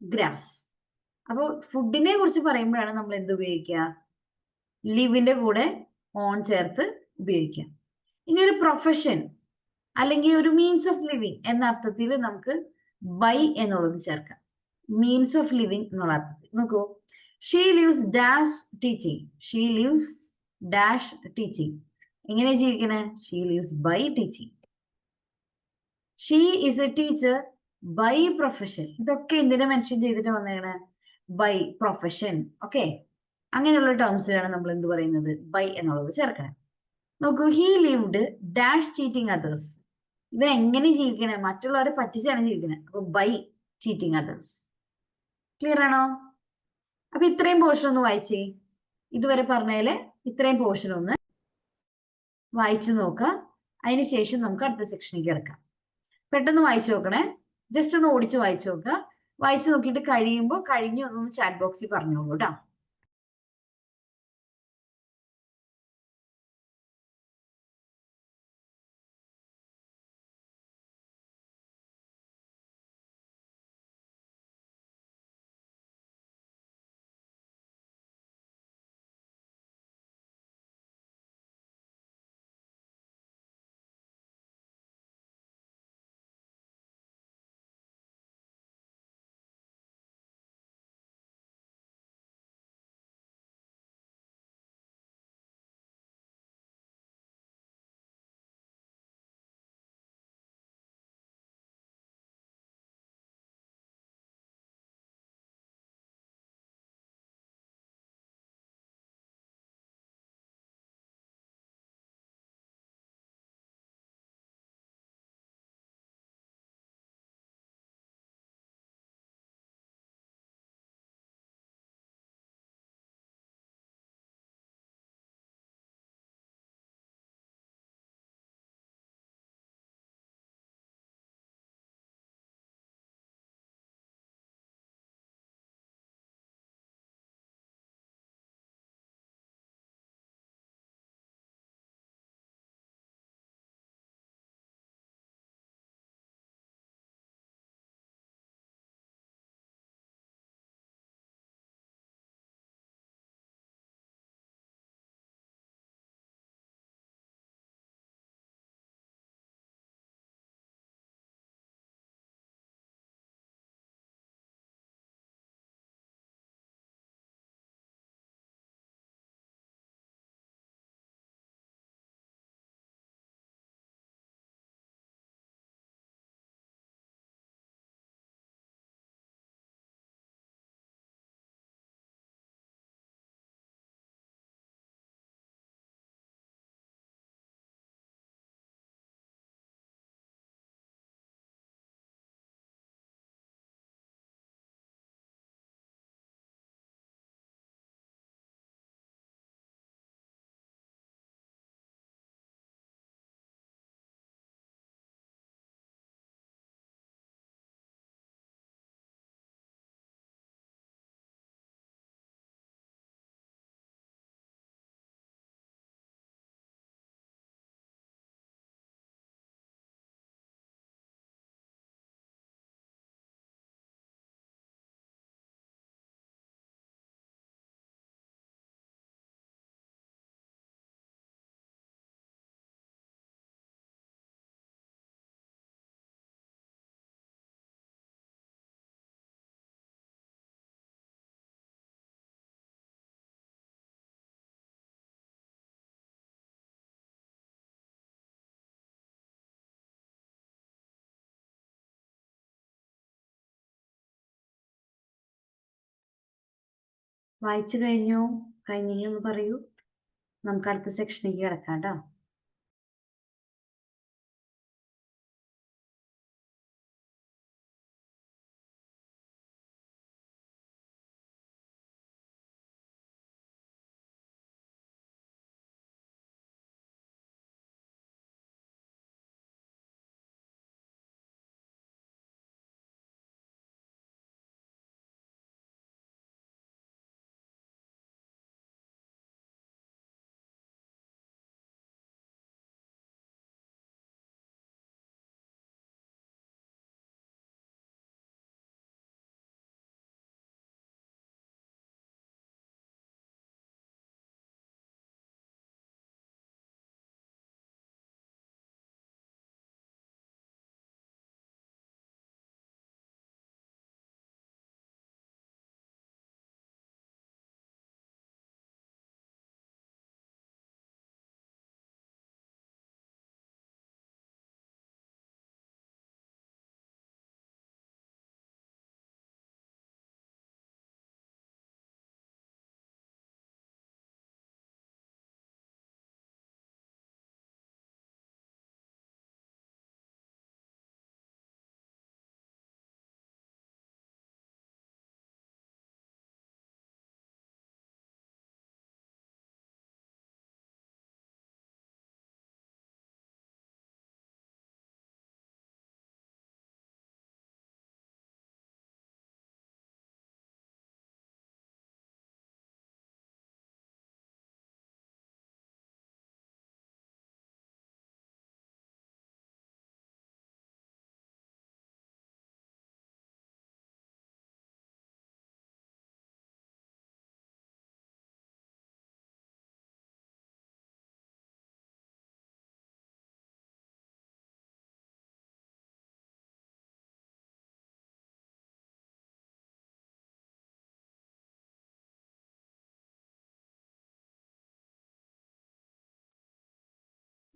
grass. അപ്പോൾ ഫുഡിനെ കുറിച്ച് പറയുമ്പോഴാണ് നമ്മൾ എന്ത് ഉപയോഗിക്കുക? ലിവിന്റെ കൂടെ ഓൺ ചേർത്ത് ഉപയോഗിക്കുക. ഇനി ഒരു പ്രൊഫഷൻ അല്ലെങ്കിൽ ഒരു മീൻസ് ഓഫ് ലിവിങ് എന്ന അർത്ഥത്തിൽ നമുക്ക് ബൈ എന്നുള്ളത് ചേർക്കാം. മീൻസ് ഓഫ് ലിവിങ് എന്നുള്ള അർത്ഥത്തിൽ. നോക്കൂ, she lives dash teaching. She lives dash teaching. എങ്ങനെ ജീവിക്കണേ? She lives by teaching. She is a teacher by profession. ഇതൊക്കെ എന്തിനെ മെൻഷൻ ചെയ്തിട്ട് വന്നേക്കണേ? By profession. ഓക്കെ, അങ്ങനെയുള്ള ടേംസിലാണ് നമ്മൾ എന്ത് പറയുന്നത്? ബൈ എന്നുള്ളത് ചേർക്കണം. നോക്കൂ, he lived dash cheating others. ഇവൻ എങ്ങനെ ജീവിക്കണേ? മറ്റുള്ളവരെ പറ്റിച്ചാണ് ജീവിക്കണേ. അപ്പൊ ബൈ ചീറ്റിംഗ് അതേഴ്സ്. ക്ലിയർ ആണോ? അപ്പൊ ഇത്രയും പോർഷൻ ഒന്ന് വായിച്ചേ. ഇതുവരെ പറഞ്ഞതില് ഇത്രയും പോർഷൻ ഒന്ന് വായിച്ചു നോക്കുക. അതിനുശേഷം നമുക്ക് അടുത്ത സെക്ഷനിലേക്ക് കിടക്കാം. പെട്ടെന്ന് വായിച്ചു നോക്കണേ. ജസ്റ്റ് ഒന്ന് ഓടിച്ച് വായിച്ചു നോക്കുക. വായിച്ചു നോക്കിയിട്ട് കഴിയുമ്പോൾ കഴിഞ്ഞു ഒന്നൊന്ന് ചാറ്റ് ബോക്സിൽ പറഞ്ഞോളൂ കേട്ടോ. വായിച്ചു കഴിഞ്ഞോ? കഴിഞ്ഞെങ്കിൽ ഒന്ന് പറയൂ. നമുക്ക് അടുത്ത സെക്ഷനിലേക്ക് കിടക്കാം കേട്ടോ.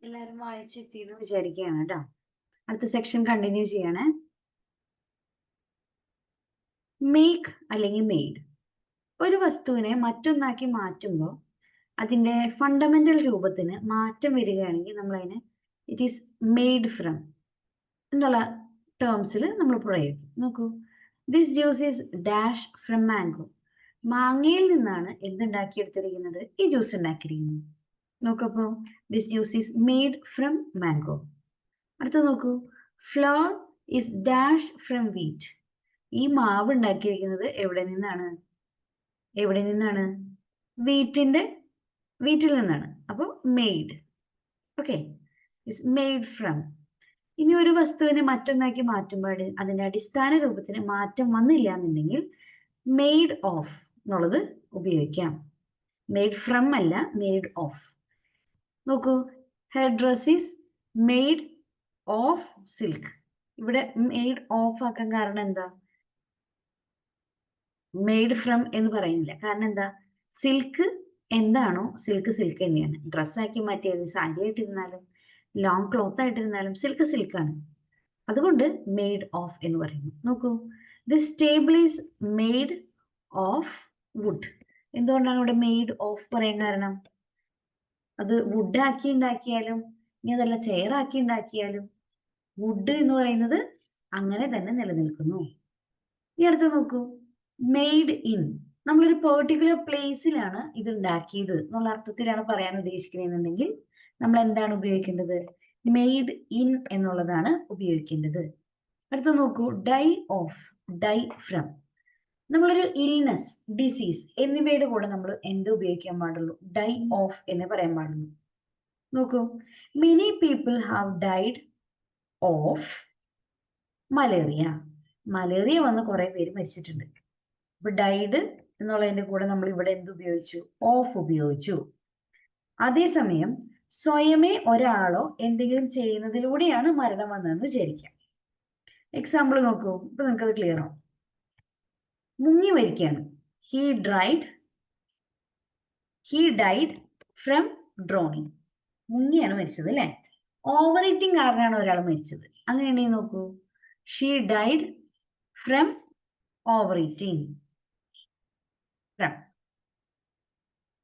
എല്ലാവരും വായിച്ചെത്തിയെന്ന് വിചാരിക്കുകയാണ് കേട്ടോ. അടുത്ത സെക്ഷൻ കണ്ടിന്യൂ ചെയ്യണേ. മേക്ക് അല്ലെങ്കിൽ മെയ്ഡ്. ഒരു വസ്തുവിനെ മറ്റൊന്നാക്കി മാറ്റുമ്പോൾ അതിന്റെ ഫണ്ടമെന്റൽ രൂപത്തിന് മാറ്റം വരികയാണെങ്കിൽ നമ്മൾ അതിനെ ഇറ്റ് ഈസ് മെയ്ഡ് ഫ്രം എന്നുള്ള ടേംസിൽ നമ്മൾ പ്രയോഗിക്കും. നോക്കൂ, this juice is dash from mango. മാങ്ങയിൽ നിന്നാണ് എന്തുണ്ടാക്കിയെടുത്തിരിക്കുന്നത്? ഈ ജ്യൂസ് ഉണ്ടാക്കിയിരിക്കുന്നത്. നോക്കപ്പോ, this juice is made from mango. അടുത്ത നോക്കൂ, flour is dash from wheat. ഈ മാവ് ഉണ്ടാക്കിയിരിക്കുന്നത് എവിടെ നിന്നാണ്? എവിടെ നിന്നാണ്? വീറ്റിൽ നിന്നാണ്. അപ്പോൾ made. Okay, is made from. ഇനി ഒരു വസ്തുവിനെ മറ്റൊന്നാക്കി മാറ്റുമ്പോൾ അതിന്റെ അടിസ്ഥാന രൂപത്തിന് മാറ്റം വന്നില്ല എന്നുണ്ടെങ്കിൽ മെയ്ഡ് ഓഫ് എന്നുള്ളത് ഉപയോഗിക്കാം. മെയ്ഡ് ഫ്രം അല്ല, മെയ്ഡ് ഓഫ്. നോക്കൂ, hair dress is made of silk. ഇവിടെ മെയ്ഡ് ഓഫ് ആക്കാൻ കാരണം എന്താ? മെയ്ഡ് ഫ്രം എന്ന് പറയുന്നില്ല. കാരണം എന്താ? സിൽക്ക് എന്താണോ സിൽക്ക് സിൽക്ക് തന്നെയാണ്. ഡ്രസ്സാക്കി മാറ്റിയത് സാരി ആയിട്ടിരുന്നാലും ലോങ് ക്ലോത്ത് ആയിട്ടിരുന്നാലും സിൽക്ക് സിൽക്കാണ്. അതുകൊണ്ട് മെയ്ഡ് ഓഫ് എന്ന് പറയുന്നു. നോക്കൂ, this table is made of wood. എന്തുകൊണ്ടാണ് ഇവിടെ മെയ്ഡ് ഓഫ് പറയാൻ കാരണം? അത് വുഡ് ആക്കി ഉണ്ടാക്കിയാലും ഇനി അതല്ല ചെയർ ആക്കി ഉണ്ടാക്കിയാലും വുഡ് എന്ന് പറയുന്നത് അങ്ങനെ തന്നെ നിലനിൽക്കുന്നു. ഈ അടുത്ത് നോക്കൂ, മെയ്ഡ് ഇൻ. നമ്മളൊരു പെർട്ടിക്കുലർ പ്ലേസിലാണ് ഇത് ഉണ്ടാക്കിയത് എന്നുള്ള അർത്ഥത്തിലാണ് പറയാൻ ഉദ്ദേശിക്കുന്നതെന്നുണ്ടെങ്കിൽ നമ്മൾ എന്താണ് ഉപയോഗിക്കേണ്ടത്? മെയ്ഡ് ഇൻ എന്നുള്ളതാണ് ഉപയോഗിക്കേണ്ടത്. അടുത്ത നോക്കൂ, ഡൈ ഓഫ്, ഡൈ ഫ്രം. നമ്മളൊരു ഇൽനെസ്, ഡിസീസ് എന്നിവയുടെ കൂടെ നമ്മൾ എന്ത് ഉപയോഗിക്കാൻ പാടുള്ളൂ? ഡൈ ഓഫ് എന്ന് പറയാൻ പാടുള്ളൂ. നോക്കൂ, many people have died of malaria. Malaria വന്ന് കുറെ പേര് മരിച്ചിട്ടുണ്ട്. അപ്പൊ ഡൈഡ് എന്നുള്ളതിന്റെ കൂടെ നമ്മൾ ഇവിടെ എന്ത് ഉപയോഗിച്ചു? ഓഫ് ഉപയോഗിച്ചു. അതേസമയം സ്വയമേ ഒരാളോ എന്തെങ്കിലും ചെയ്യുന്നതിലൂടെയാണ് മരണം വന്നതെന്ന് വിചാരിക്കാം. എക്സാമ്പിൾ നോക്കൂ, ഇപ്പൊ നിങ്ങൾക്കത് ക്ലിയർ ആവും. മുങ്ങി മരിക്കുകയാണ്. He died from drowning. മുങ്ങിയാണ് മരിച്ചത് അല്ലെ? ഓവർ ഈറ്റിംഗ് കാരണമാണ് ഒരാൾ മരിച്ചത്. അങ്ങനെയാണെങ്കിൽ നോക്കൂ, she died from over eating.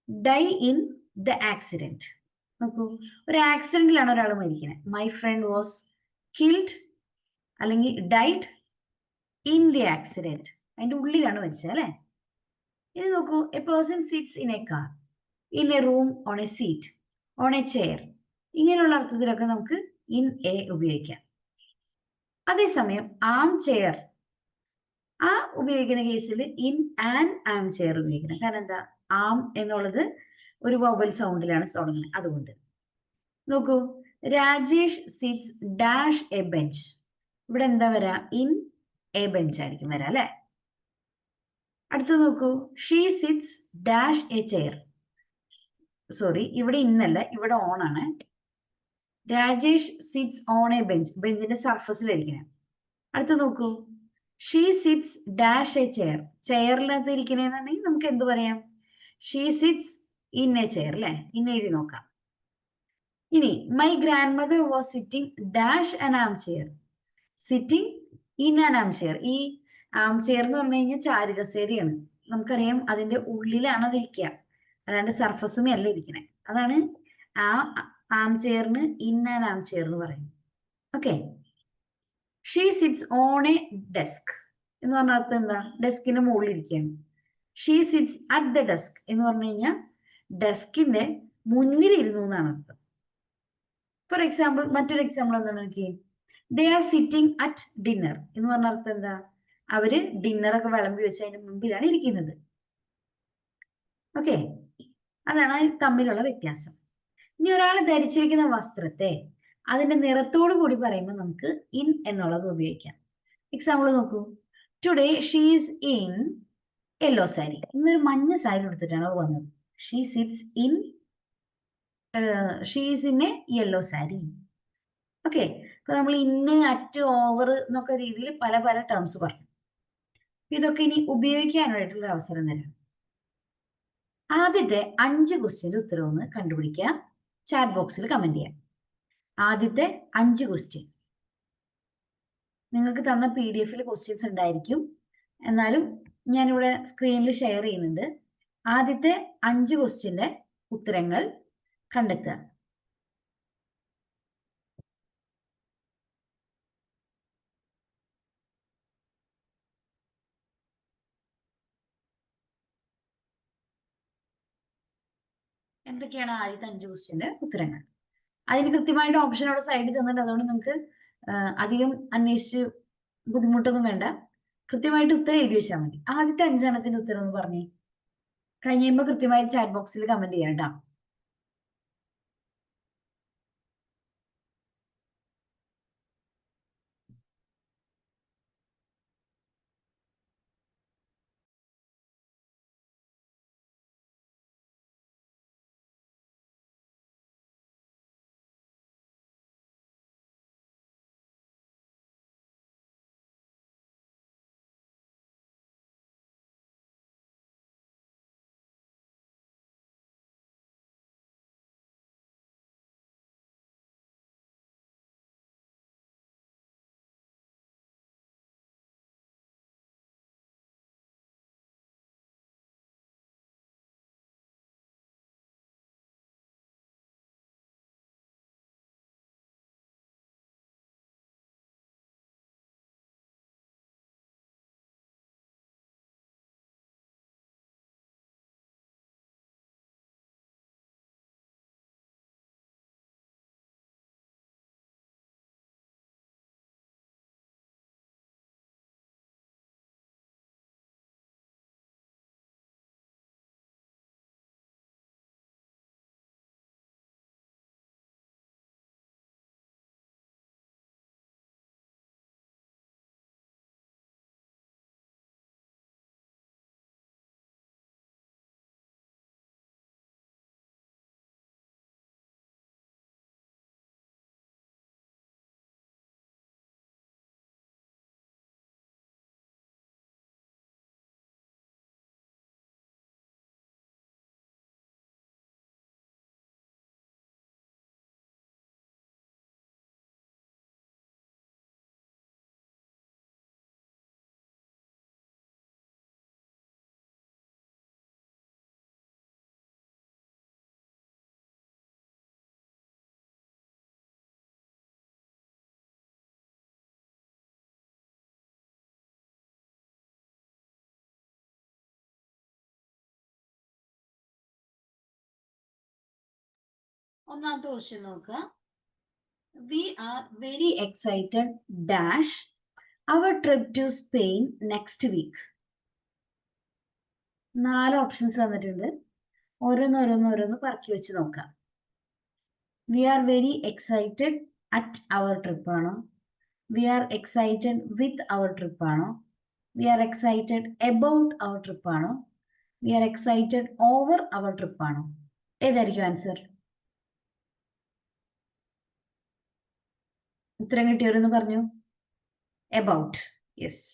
Die in the accident. നോക്കൂ, ഒരു ആക്സിഡന്റിലാണ് ഒരാൾ മരിക്കുന്നത്. മൈ ഫ്രണ്ട് വാസ് കിൽഡ് അല്ലെങ്കിൽ ഡൈഡ് ഇൻ ദി ആക്സിഡന്റ്. അതിന്റെ ഉള്ളിലാണ് മരിച്ചത് അല്ലെ. ഇനി നോക്കൂ, a person sits in a car, in a room, on a seat, on a chair. ഇങ്ങനെയുള്ള അർത്ഥത്തിലൊക്കെ നമുക്ക് ഇൻ എ ഉപയോഗിക്കാം. അതേസമയം ആം ചെയർ ആ ഉപയോഗിക്കുന്ന കേസിൽ ഇൻ ആൻ ആം ചെയർ ഉപയോഗിക്കണം. കാരണം എന്താ, ആം എന്നുള്ളത് ഒരു വവൽ സൗണ്ടിലാണ് തുടങ്ങുന്നത്, അതുകൊണ്ട്. നോക്കൂ, Rajesh sits dash a bench. ഇവിടെ എന്താ വരാ, ഇൻ എ ബെഞ്ച് ആയിരിക്കും വരാ അല്ലെ. അടുത്ത് നോക്കൂ, she sits dash a chair. Sorry, ഇവിടെ ഇന്നല്ല, ഇവിടെ ഓൺ ആണ്. Rajesh sits on a bench, ബെഞ്ചിന്റെ സർഫസിലിരിക്കണം. അടുത്ത് നോക്കൂ, she sits dash a chair. ചെയറിനകത്ത് ഇരിക്കണെന്നുണ്ടെങ്കിൽ നമുക്ക് എന്ത് പറയാം, she sits in a chair അല്ലെ. ഇന്ന് എഴുതി നോക്കാം. ഇനി my grandmother was sitting dash an am chair. Sitting in an am chair. ഈ ആം ചെയർ എന്ന് പറഞ്ഞു കഴിഞ്ഞാൽ ചാരുകസേരയാണ്. നമുക്കറിയാം അതിന്റെ ഉള്ളിലാണ് അത് ഇരിക്കുക, അല്ലാണ്ട് സർഫസുമേ അല്ല ഇരിക്കണേ. അതാണ് ആ ആം ചെയറിന് ഇൻ ആൻ ആം ചെയർ എന്ന് പറയും. Okay. She sits on a desk എന്ന് പറഞ്ഞ അർത്ഥം എന്താ, ഡെസ്കിന്റെ മുകളിൽ ഇരിക്കുകയാണ്. She sits at the desk എന്ന് പറഞ്ഞു കഴിഞ്ഞാൽ ഡെസ്കിന്റെ മുന്നിൽ ഇരുന്നു എന്നാണ് അർത്ഥം. ഫോർ എക്സാമ്പിൾ, മറ്റൊരു എക്സാമ്പിൾ എന്താണ് നോക്കിയേ, they are sitting at dinner എന്ന് പറഞ്ഞ അർത്ഥം എന്താ, അവര് ഡിന്നറൊക്കെ വിളമ്പി വെച്ച് അതിന്റെ മുമ്പിലാണ് ഇരിക്കുന്നത്. ഓക്കെ, അതാണ് തമ്മിലുള്ള വ്യത്യാസം. ഇനി ഒരാൾ ധരിച്ചിരിക്കുന്ന വസ്ത്രത്തെ അതിന്റെ നിറത്തോടു കൂടി പറയുമ്പോൾ നമുക്ക് ഇൻ എന്നുള്ളത് ഉപയോഗിക്കാം. എക്സാമ്പിൾ നോക്കൂ, today she's in yellow sari. ഇന്നൊരു മഞ്ഞ സാരി എടുത്തിട്ടാണ് അവൾ വന്നത്. She sits in she's in a yellow sari. Okay, അപ്പൊ നമ്മൾ ഇന്ന്, അറ്റ്, ഓവർ എന്നൊക്കെ രീതിയിൽ പല പല ടേംസ് പറഞ്ഞു. ഇതൊക്കെ ഇനി ഉപയോഗിക്കാനായിട്ടുള്ള അവസരം തരാം. ആദ്യത്തെ 5 ക്വസ്റ്റ്യന്റെ ഉത്തരം ഒന്ന് കണ്ടുപിടിക്കുക, ചാറ്റ് ബോക്സിൽ കമന്റ് ചെയ്യാം. ആദ്യത്തെ 5 ക്വസ്റ്റ്യൻ നിങ്ങൾക്ക് തന്ന PDF ക്വസ്റ്റ്യൻസ് ഉണ്ടായിരിക്കും, എന്നാലും ഞാനിവിടെ സ്ക്രീനിൽ ഷെയർ ചെയ്യുന്നുണ്ട്. ആദ്യത്തെ 5 ക്വസ്റ്റ്യന്റെ ഉത്തരങ്ങൾ കണ്ടെത്തുക. എന്തൊക്കെയാണ് ആദ്യത്തെ 5 ക്വസ്റ്റ്യന്റെ ഉത്തരങ്ങൾ? അതിന് കൃത്യമായിട്ട് ഓപ്ഷൻ അവിടെ സൈഡിൽ തന്നിട്ട്, അതുകൊണ്ട് നിങ്ങൾക്ക് അധികം അന്വേഷിച്ച് ബുദ്ധിമുട്ടൊന്നും വേണ്ട. കൃത്യമായിട്ട് ഉത്തരം എഴുതി വെച്ചാൽ മതി. ആദ്യത്തെ 5 ഉത്തരം ഒന്ന് പറഞ്ഞേ. കഴിയുമ്പോൾ കൃത്യമായി ചാറ്റ് ബോക്സിൽ കമന്റ് ചെയ്യാം കേട്ടോ. ഒന്നാമത്തെ ക്വസ്റ്റ്യൻ നോക്കുക. We are very excited dash our trip to Spain next week. 4 options തന്നിട്ടുണ്ട്. ഓരോന്നോരോന്നോരോന്ന് പറക്കി വെച്ച് നോക്കാം. We are very excited at our trip ആണോ, we are excited with our trip ആണോ, we are excited about our trip ആണോ, we are excited over our trip ആണോ? ഏതായിരിക്കും ആൻസർ? ഉത്തരം കിട്ടിയവരെന്ന് പറഞ്ഞു. About. Yes,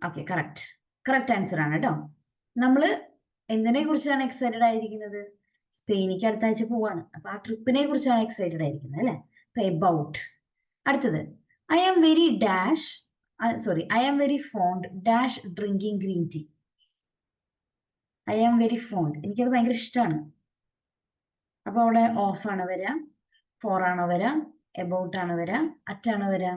okay, correct answer ആണ് കേട്ടോ. നമ്മള് എന്തിനെ കുറിച്ചാണ് എക്സൈറ്റഡ് ആയിരിക്കുന്നത്? സ്പെയിനിക്ക് അടുത്ത ആഴ്ച പോവാണ്, അപ്പൊ ആ ട്രിപ്പിനെ കുറിച്ചാണ് എക്സൈറ്റഡ് ആയിരിക്കുന്നത് അല്ലെ. അപ്പൊ എബൌട്ട്. അടുത്തത്, I am very dash I am very fond dash drinking green tea. I am very fond, എനിക്കത് ഭയങ്കര ഇഷ്ടമാണ്. അപ്പൊ അവിടെ ഓഫ് ആണ് വരാ, ഫോർ ആണോ വരാ, എബൌട്ട് ആണ് വരാ, അറ്റ് ആണോ വരാ?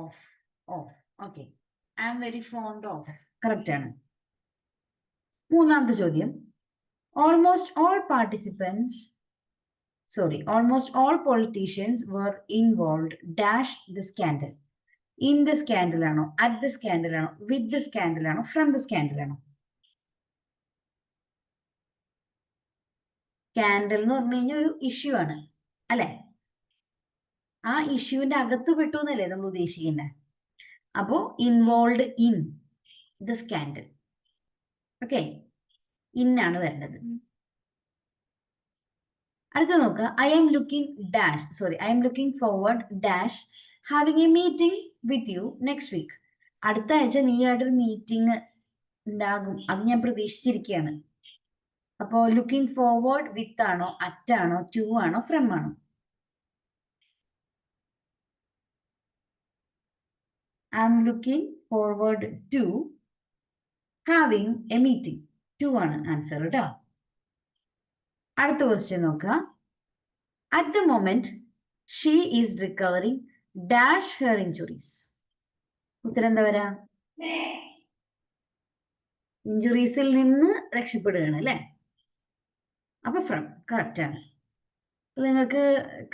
Of. Okay, I am very fond of, correct ആണ്. മൂന്നാമത്തെ ചോദ്യം, almost all politicians were involved dash the scandal. In the scandal ആണോ, അറ്റ് ദ സ്കാൻഡൽ ആണോ, വിത്ത് ദ സ്കാൻഡൽ ആണോ, ഫ്രം ദ സ്കാൻഡൽ ആണോ? സ്കാൻഡൽ എന്ന് പറഞ്ഞു കഴിഞ്ഞാൽ ഒരു ഇഷ്യൂ ആണ് അല്ലെ. ആ ഇഷ്യൂവിന്റെ അകത്ത് പെട്ടു എന്നല്ലേ നമ്മൾ ഉദ്ദേശിക്കുന്നത്. അപ്പോ involve in the scandal. Okay, ഇന്നാണ് വരേണ്ടത്. അടുത്ത നോക്കുക, I am looking forward dash having a meeting with you next week. അടുത്ത ആഴ്ച നീയായിട്ടൊരു മീറ്റിംഗ് ഉണ്ടാകും, അത് ഞാൻ പ്രതീക്ഷിച്ചിരിക്കുകയാണ്. അപ്പോ ലുക്കിംഗ് ഫോർവേഡ് വിത്ത് ആണോ, അറ്റ് ആണോ, ടു ആണോ, ഫ്രം ആണോ? I am looking forward to having a meeting. To ആണ് ആൻസർ കേട്ടോ. അടുത്ത ക്വസ്റ്റ്യൻ നോക്കുക, at the moment she is recovering dash her injuries. ഉത്തരം എന്താ വരാ? ഇഞ്ചുറീസിൽ നിന്ന് രക്ഷപ്പെടുകയാണ് അല്ലെ. അപ്പൊ ഫ്രം കറക്റ്റ് ആണ്. നിങ്ങൾക്ക്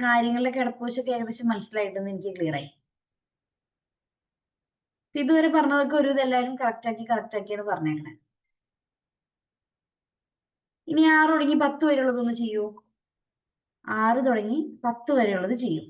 കാര്യങ്ങളുടെ കിടപ്പുവശമൊക്കെ ഏകദേശം മനസ്സിലായിട്ടെന്ന് എനിക്ക് ക്ലിയർ ആയി. ഇതുവരെ പറഞ്ഞതൊക്കെ ഒരു ഇതെല്ലാവരും കറക്റ്റാക്കിയാണ് പറഞ്ഞേക്കണേ. ഇനി 6 തുടങ്ങി 10 വരെയുള്ളതൊന്ന് ചെയ്യൂ. 6 തുടങ്ങി 10 വരെയുള്ളത് ചെയ്യും.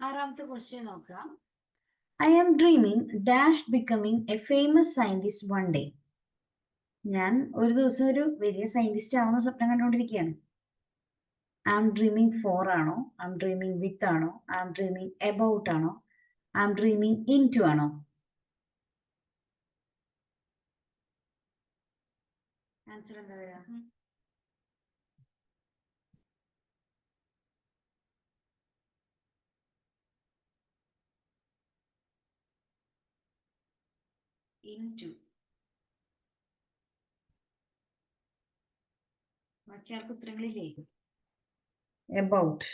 ആറാമത്തെ ക്വസ്റ്റ്യൻ നോക്കാം. I am dreaming dash becoming a famous scientist one day. ഞാൻ ഒരു ദിവസം ഒരു വലിയ സയന്റിസ്റ്റ് ആവുന്ന സ്വപ്നം കണ്ടുകൊണ്ടിരിക്കുകയാണ്. ഐ ആം ഡ്രീമിങ് ഫോർ ആണോ, ഐ ആം ഡ്രീമിങ് വിത്ത് ആണോ, ഐ ആം ഡ്രീമിങ് എബൌട്ട് ആണോ, I am dreaming in to ആണോ? ആൻസർ എന്താ വരിക? In to. ബാക്കി ആർക്കും ഉത്തരങ്ങളില്ലേ? എബൌട്ട്.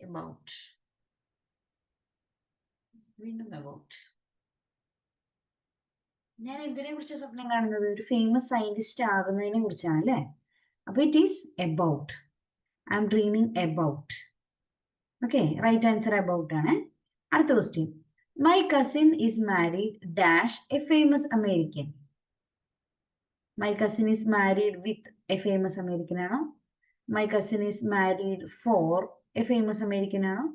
എബൌട്ട്. വീണ്ടും എബൌട്ട്. ഞാൻ എന്തിനെ കുറിച്ച് സ്വപ്നം കാണുന്നത്? ഒരു ഫേമസ് സയന്റിസ്റ്റ് ആകുന്നതിനെ കുറിച്ചാണ് അല്ലേ? അപ്പൊ it is about. I am dreaming about. Okay, right answer about ആണ്. അടുത്ത question. My cousin is married dash a famous American. My cousin is married with a famous American ആണോ? My cousin is married for a famous American ആണോ?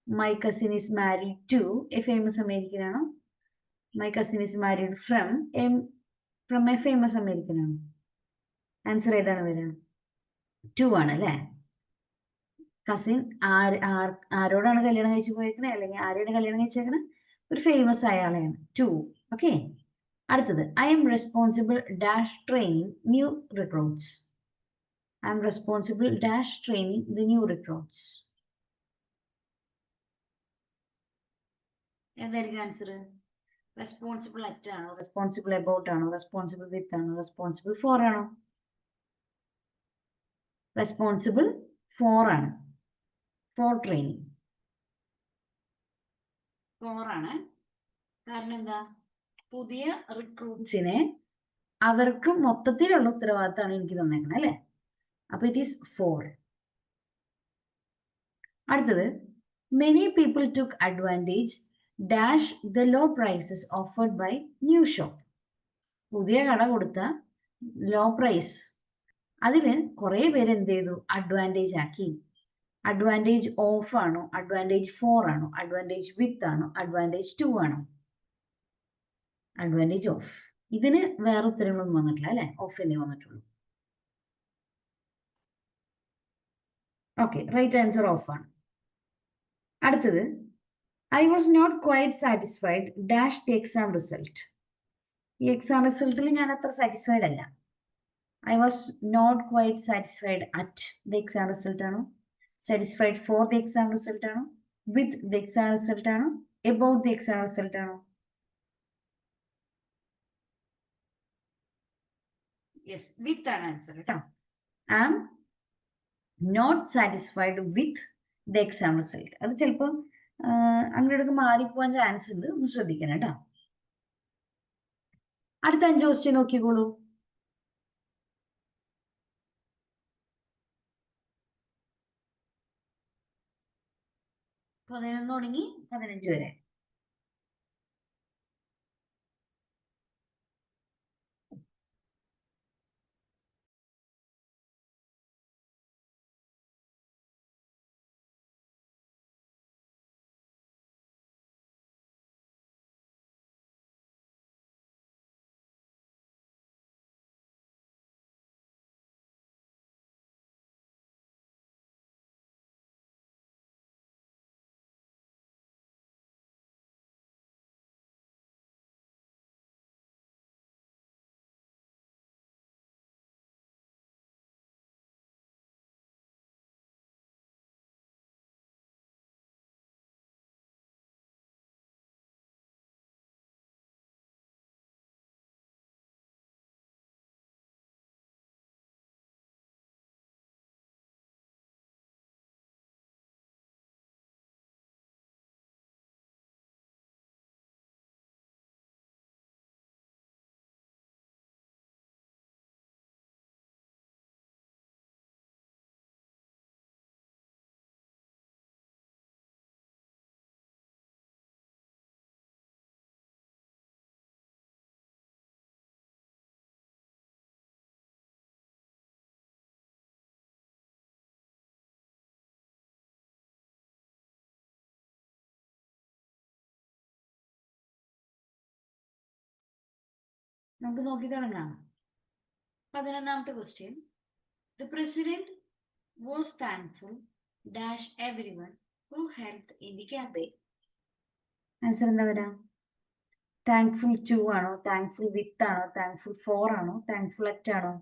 My cousin is married to a famous American ആണോ? My cousin is married from a famous American ആണോ? Answer ഏതാണ് വരിക? To ആണ് അല്ലേ? Cousin ആരോടാണ് കല്യാണം കഴിച്ചു പോയേക്കണേ, അല്ലെങ്കിൽ ആരെയാണ് കല്യാണം കഴിച്ചേക്കണേ? ഒരു ഫേമസ് ആയ ആളെയാണ്. ടു. ഓക്കെ. അടുത്തത്. I M responsible dash training new recruits. I M responsible dash training the new recruits. എന്തായിരിക്കും ആൻസർ? റെസ്പോൺസിബിൾ അറ്റ് ആണോ, റെസ്പോൺസിബിൾ എബൌട്ട് ആണോ, റെസ്പോൺസിബിൾ വിത്ത് ആണോ, റെസ്പോൺസിബിൾ ഫോർ ആണോ? റെസ്പോൺസിബിൾ ഫോർ ആണ്. Four training. ഫോർ ആണ്. കാരണം എന്താ? പുതിയ റിക്രൂട്ട്സിനെ അവർക്ക് മൊത്തത്തിലുള്ള ഉത്തരവാദിത്തമാണ് എനിക്ക് തന്നേക്കുന്നത് അല്ലേ? അപ്പൊ ഇറ്റ് ഈസ് ഫോർ. അടുത്തത്. Many people took advantage dash the low prices offered by new shop. പുതിയ കട കൊടുത്ത ലോ പ്രൈസ്, അതിന് കുറെ പേര് എന്ത് ചെയ്തു? അഡ്വാൻറ്റേജ് ആക്കി. അഡ്വാൻറ്റേജ് ഓഫ് ആണോ, അഡ്വാൻറ്റേജ് ഫോർ ആണോ, അഡ്വാൻറ്റേജ് വിത്ത് ആണോ, അഡ്വാൻറ്റേജ് ടു ആണോ? Advantage of. ഇതിന് വേറെ ഉത്തരങ്ങളൊന്നും വന്നിട്ടില്ല അല്ലെ? ഓഫ് തന്നെ വന്നിട്ടുള്ളൂ. ഓക്കെ, റൈറ്റ് ആൻസർ ഓഫ് ആണ്. അടുത്തത്. I was not quite satisfied dash the exam result. ഈ എക്സാം റിസൾട്ടിൽ ഞാൻ അത്ര സാറ്റിസ്ഫൈഡ് അല്ല. I was not quite satisfied at the exam result ആണോ, satisfied for the exam result ആണോ, വിത്ത് ദി എക്സാം റിസൾട്ട് ആണോ, എബൌട്ട് ദി എക്സാം റിസൾട്ട് ആണോ? Yes, with ആണ് ആൻസർ കേട്ടോ. I am not satisfied with the exam result. അത് ചിലപ്പോൾ അങ്ങോട്ടൊക്കെ മാറിപ്പോവാൻ chance ഉണ്ട്, ഒന്ന് ശ്രദ്ധിക്കണം കേട്ടോ. അടുത്ത 5 ക്വസ്റ്റ്യൻ നോക്കിക്കോളൂ. 11 തുടങ്ങി 15 വരെ. നമുക്ക് നോക്കി തുടങ്ങാം. 11ാമത്തെ question. The president was thankful dash everyone who helped in the campaign. Answer എന്താ വരാ? താങ്ക്ഫുൾ ടു ആണോ, താങ്ക്ഫുൾ വിത്ത് ആണോ, താങ്ക്ഫുൾ ഫോർ ആണോ, താങ്ക്ഫുൾ അറ്റ് ആണോ?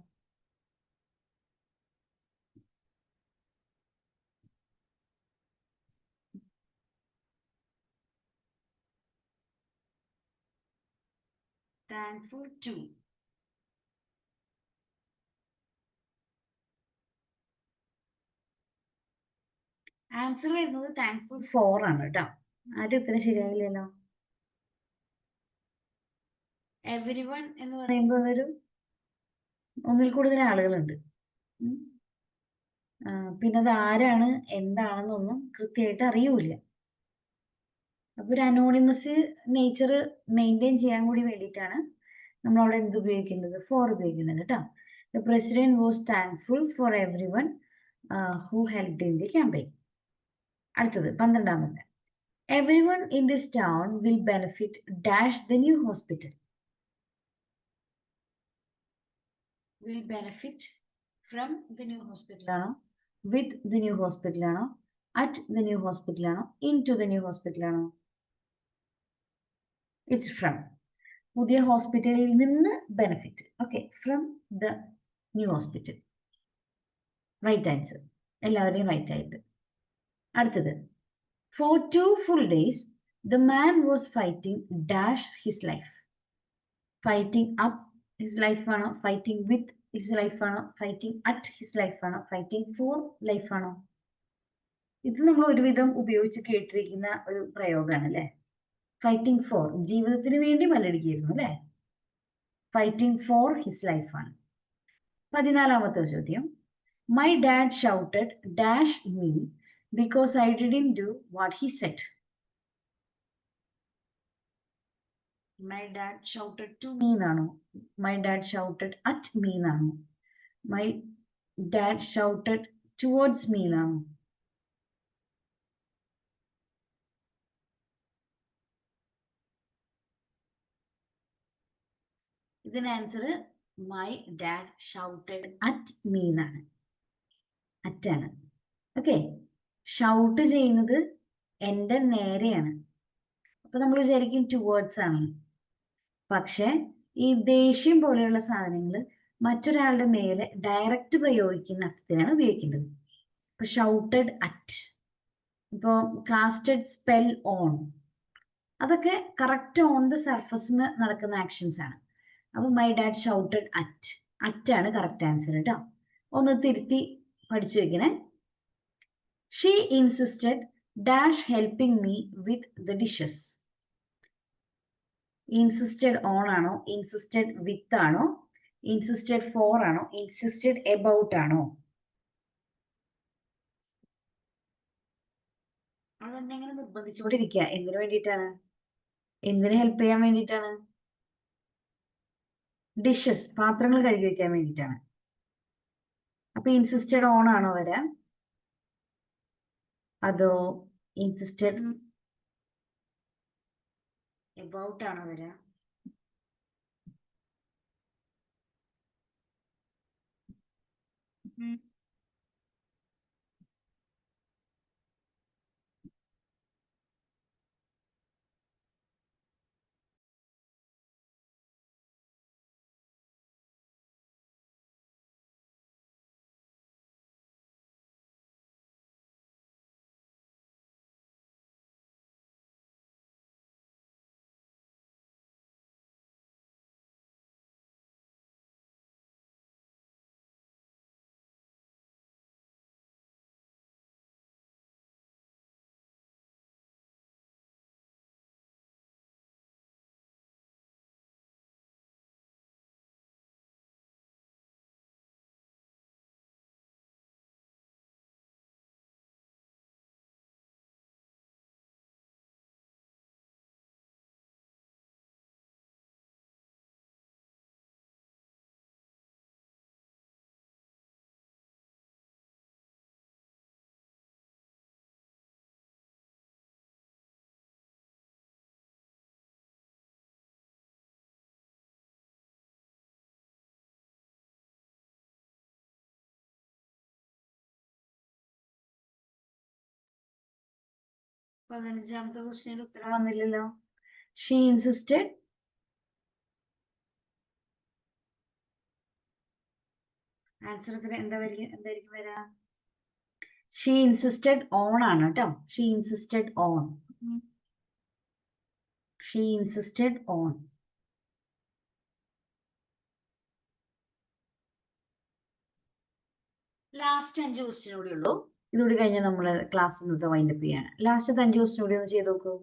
Thankful to. ആൻസർ വരുന്നത് താങ്ക്ഫുൾ ഫോർ ആണ് കേട്ടോ. ആരും ഉത്തരം ശരിയായില്ലല്ലോ. എവരി വൺ എന്ന് പറയുമ്പോൾ അതൊരു ഒന്നിൽ കൂടുതൽ ആളുകളുണ്ട്. പിന്നെ അത് ആരാണ് എന്താണെന്നൊന്നും കൃത്യമായിട്ട് അറിയൂല. അപ്പൊ ഒരു അനോണിമസ് നേച്ചർ മെയിൻറ്റെയിൻ ചെയ്യാൻ കൂടി വേണ്ടിയിട്ടാണ് നമ്മൾ അവിടെ എന്ത് ഉപയോഗിക്കുന്നത്? ഫോർ ഉപയോഗിക്കുന്നത് കേട്ടോ. The president was thankful for everyone who helped in the campaign. അടുത്തത് 12ാമത്തെ. Everyone in this town will benefit dash the new hospital. Will benefit from the new hospital ആണോ, വിത്ത് ദ ന്യൂ ഹോസ്പിറ്റൽ ആണോ, at the new hospital ആണോ, into the new hospital ആണോ? It's from. പുതിയ ഹോസ്പിറ്റലിൽ നിന്ന് benefit. Okay, from the new hospital. Right answer. എല്ലാവരെയും right ആയിട്ട്. അടുത്തത്. Four 2 full days the man was fighting dash his life. Fighting up his life ആണോ, fighting with his life ആണോ, fighting at his life ആണോ, fighting four life ആണോ? ഇത് നമ്മൾ ഒരുവിധം ഉപയോഗിച്ച് കേട്ടിരിക്കുന്ന ഒരു പ്രയോഗമാണ് അല്ലെ. ഫൈറ്റിംഗ് ഫോർ, ജീവിതത്തിന് വേണ്ടി മല്ലടിക്കായിരുന്നു അല്ലെ. ഫൈറ്റിംഗ് ഫോർ ഹിസ് ലൈഫ് ആണ്. 14ാമത്തെ ചോദ്യം. My dad shouted dash me because I didn't do what he said. My dad shouted to me എന്നാണോ, my dad shouted at me എന്നാണോ, my dad shouted towards me എന്നാണോ? ഇതിന് answer my dad shouted at me എന്നാണ്. അറ്റാണ്. Okay, shout ചെയ്യുന്നത് എൻ്റെ നേരെയാണ്. അപ്പൊ നമ്മൾ വിചാരിക്കും ടുവേർഡ്സ് ആണ്. പക്ഷെ ഈ ദേഷ്യം പോലെയുള്ള സാധനങ്ങൾ മറ്റൊരാളുടെ മേലെ ഡയറക്റ്റ് പ്രയോഗിക്കുന്ന അർത്ഥത്തിനാണ് ഉപയോഗിക്കേണ്ടത്. ഇപ്പൊ ഷൗട്ടഡ് അറ്റ്, ഇപ്പോ കാസ്റ്റഡ് സ്പെൽ ഓൺ, അതൊക്കെ കറക്റ്റ് ഓൺ ദ സർഫസിന് നടക്കുന്ന ആക്ഷൻസ് ആണ്. അപ്പൊ മൈ ഡാഡ് ഷൗട്ടഡ് അറ്റ്, അറ്റാണ് കറക്റ്റ് ആൻസർ കേട്ടോ. ഒന്ന് തിരുത്തി പഠിച്ചു വെക്കണേ. She insisted dash helping me with the dishes. Insisted on ആണോ, ഇൻസിസ്റ്റഡ് വിത്ത് ആണോ, ഇൻസിസ്റ്റഡ് ഫോർ ആണോ, ഇൻസിസ്റ്റഡ് എബൌട്ട് ആണോ? അതെന്നെ ഇങ്ങനെ നിർബന്ധിച്ചുകൊണ്ടിരിക്കുക. എന്തിനു വേണ്ടിയിട്ടാണ്? എന്തിനു ഹെൽപ്പ് ചെയ്യാൻ വേണ്ടിയിട്ടാണ്? ഡിഷസ്, പാത്രങ്ങൾ കഴുകി വെക്കാൻ വേണ്ടിയിട്ടാണ്. അപ്പൊ ഇൻസിസ്റ്റഡ് ഓൺ ആണോ വരാ, അതോ ഇൻസിസ്റ്റഡ് എബൌട്ട് ആണോ വരാ? 15ാമത്തെ ക്വസ്റ്റ്യൻ ഉത്തരം വന്നില്ലല്ലോ. ഷീ ഇൻസിസ്റ്റഡ് ആൻസർ എന്തായിരിക്കും വരാ? ഷീ ഇൻസിസ്റ്റഡ് ഓൺ ആണ് കേട്ടോ. She insisted on. She insisted on. Last 5 question കൂടി ഉള്ളൂ. ഇതുകൂടി കഴിഞ്ഞാൽ നമ്മൾ ക്ലാസ് ഇന്നത്തെ വൈൻഡപ്പ് ചെയ്യാണ്. ലാസ്റ്റത്തെ 5 ക്വസ്റ്റ്യൻ കൂടി ഒന്ന് ചെയ്ത് നോക്കൂ.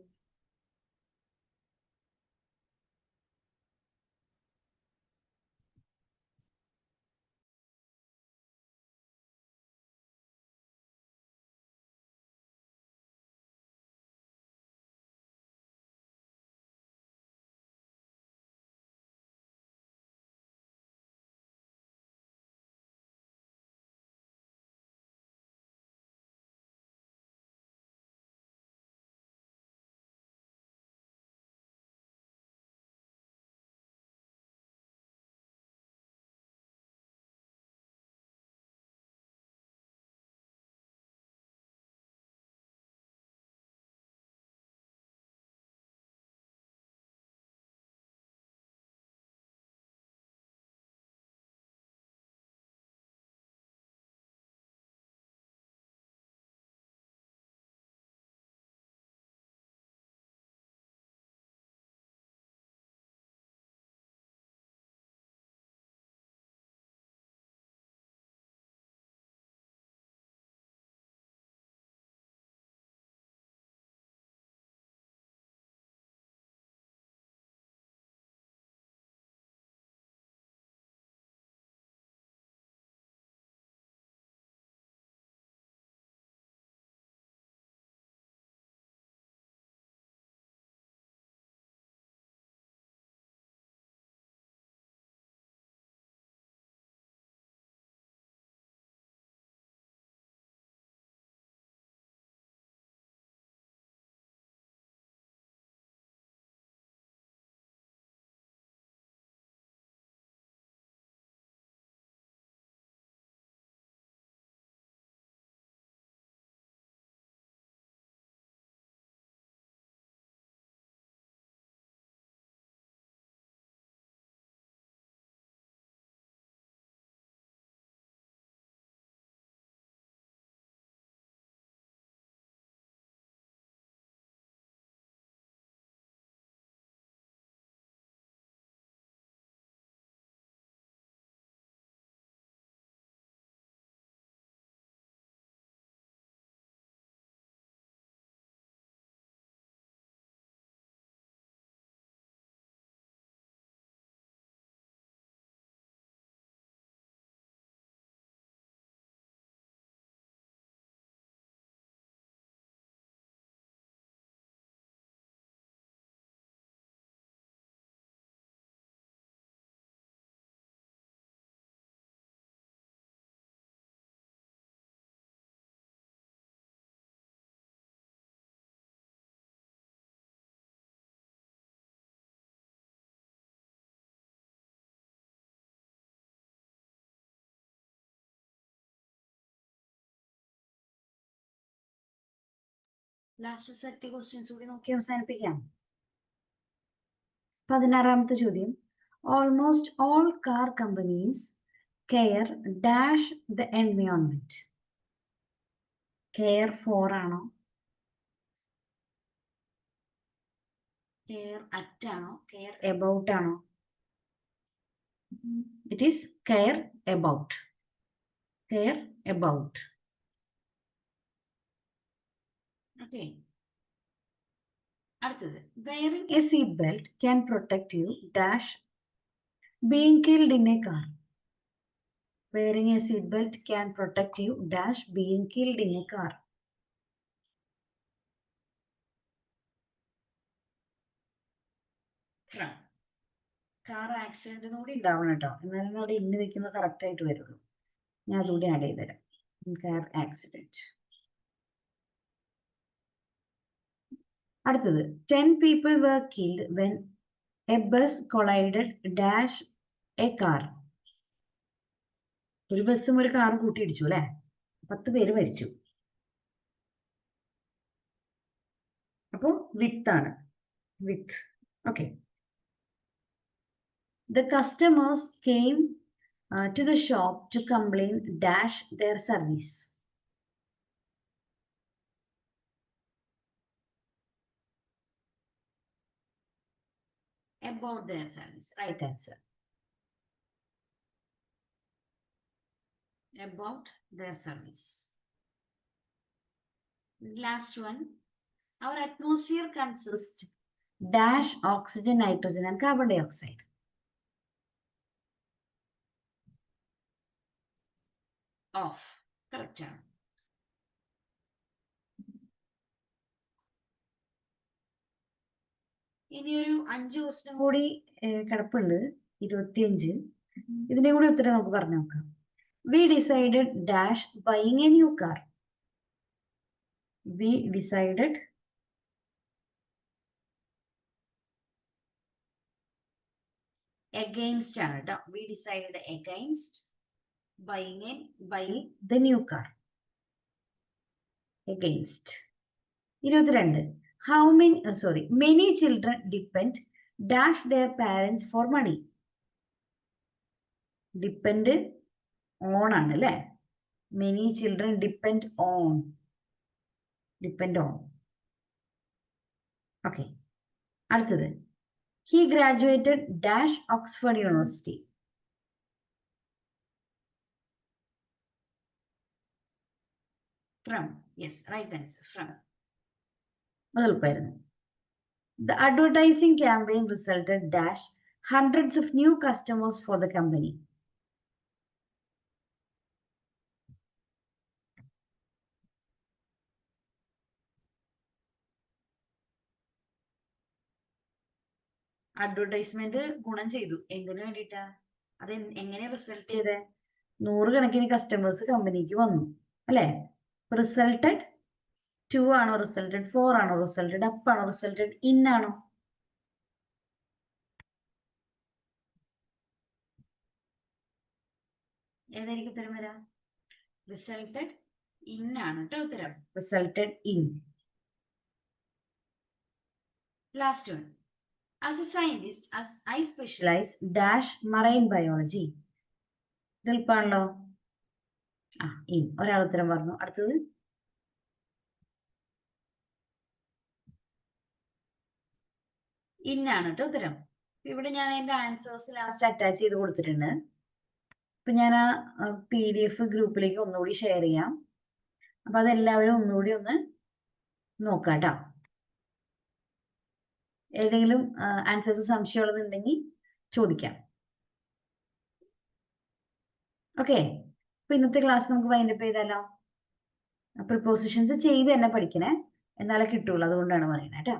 ലാസ്റ്റ് സെറ്റ് ക്വസ്റ്റ്യൻസ് കൂടി നോക്കി അവസാനിപ്പിക്കാം. 16ാമത്തെ ചോദ്യം. Almost all car companies care dash the environment. Care for ആണോ, കെയർ അറ്റ് ആണോ, കെയർ എബൌട്ട് ആണോ? It is care about. Care about. Okay. അടുത്തത്. Wearing a seat belt can protect you dash being killed in a car. Wearing a seatbelt can protect you dash being killed in a car. Car accident കൂടി ഉണ്ടാവണം കേട്ടോ, എന്നാലും അവിടെ ഇന്ന് വെക്കുന്നത് correct ആയിട്ട് വരുള്ളൂ. ഞാൻ അതുകൂടി ആഡ് ചെയ്തുതരാം. Car accident. അടുത്തത്. 10 people were killed when a bus collided dash a car. ഒരു ബസ്സും ഒരു കാറും കൂട്ടിയിടിച്ചു അല്ലെ, 10 പേര് മരിച്ചു. വിത്ത് ആണ്. വിത്ത്. Okay. The customers came to the shop to complain dash their service. About their service. Right answer. About their service. Last one. Our atmosphere consists dash oxygen, nitrogen and carbon dioxide. Off. Correct. ഇനി ഒരു 5 question കൂടി കിടപ്പുണ്ട്. 25. ഇതിന്റെ കൂടി ഉത്തരം നമുക്ക് പറഞ്ഞു നോക്കാം. We decided dash buying a new car. We decided against ആണ് കേട്ടോ. We decided against buying the new car. Against. 22. How many children depend dash their parents for money. Depend on ആണ് അല്ലേ? Many children depend on. Okay. അടുത്തത്. He graduated dash Oxford University. From. Yes, right answer. From. The advertising campaign resulted dash hundreds of new customers for the company. Advertisement ഗുണം ചെയ്തു. എന്തിനു വേണ്ടിയിട്ടാ? അത് എങ്ങനെ result ചെയ്തേ? 100 കണക്കിന് കസ്റ്റമേഴ്സ് കമ്പനിക്ക് വന്നു അല്ലെ? റിസൾട്ടഡ് 2 ആണോ, റിസൾട്ടഡ് 4 ആണോ, റിസൾട്ടഡ് അപ്പ് ആണോ, റിസൾട്ടഡ് ഇൻ ആണോ? ഏതായിരിക്കും ഉത്തരം വരാം? റിസൾട്ടഡ് ഇൻ ആണ് കേട്ടോ ഉത്തരം. Resulted in. Last one. As a scientist, I specialize dash marine biology. എളുപ്പമാണല്ലോ. ഇൻ. ഒരാൾ ഉത്തരം പറഞ്ഞു. അടുത്തത് ഇന്നാണ് കേട്ടോ ഉത്തരം. ഇവിടെ ഞാൻ എൻ്റെ ആൻസേഴ്സ് ലാസ്റ്റ് അറ്റാച്ച് ചെയ്ത് കൊടുത്തിട്ടുണ്ട്. ഇപ്പൊ ഞാൻ ആ PDF ഗ്രൂപ്പിലേക്ക് ഒന്നുകൂടി ഷെയർ ചെയ്യാം. അപ്പൊ അതെല്ലാവരും ഒന്നുകൂടി ഒന്ന് നോക്കാം കേട്ടോ. ഏതെങ്കിലും ആൻസേഴ്സ് സംശയമുള്ളതുണ്ടെങ്കിൽ ചോദിക്കാം. ഓക്കെ. അപ്പൊ ഇന്നത്തെ ക്ലാസ് നമുക്ക് വൈൻഡപ്പ് ചെയ്താലോ? പ്രിപ്പോസിഷൻസ് ചെയ്ത് തന്നെ പഠിക്കണേ, എന്നാലേ കിട്ടുള്ളൂ. അതുകൊണ്ടാണ് പറയുന്നത് കേട്ടോ.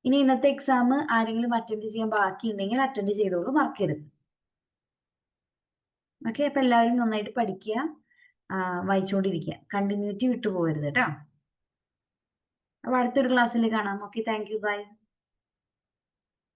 ഇനി ഇന്നത്തെ എക്സാം ആരെങ്കിലും അറ്റൻഡ് ചെയ്യാൻ ബാക്കിയുണ്ടെങ്കിൽ അറ്റൻഡ് ചെയ്തോളൂ, മറക്കരുത്. ഓക്കെ. അപ്പൊ എല്ലാവരും നന്നായിട്ട് പഠിക്കുക, വായിച്ചുകൊണ്ടിരിക്കുക, കണ്ടിന്യൂറ്റി വിട്ടുപോകരുത് കേട്ടോ. അപ്പൊ അടുത്തൊരു ക്ലാസ്സിൽ കാണാം. Okay, thank you, by.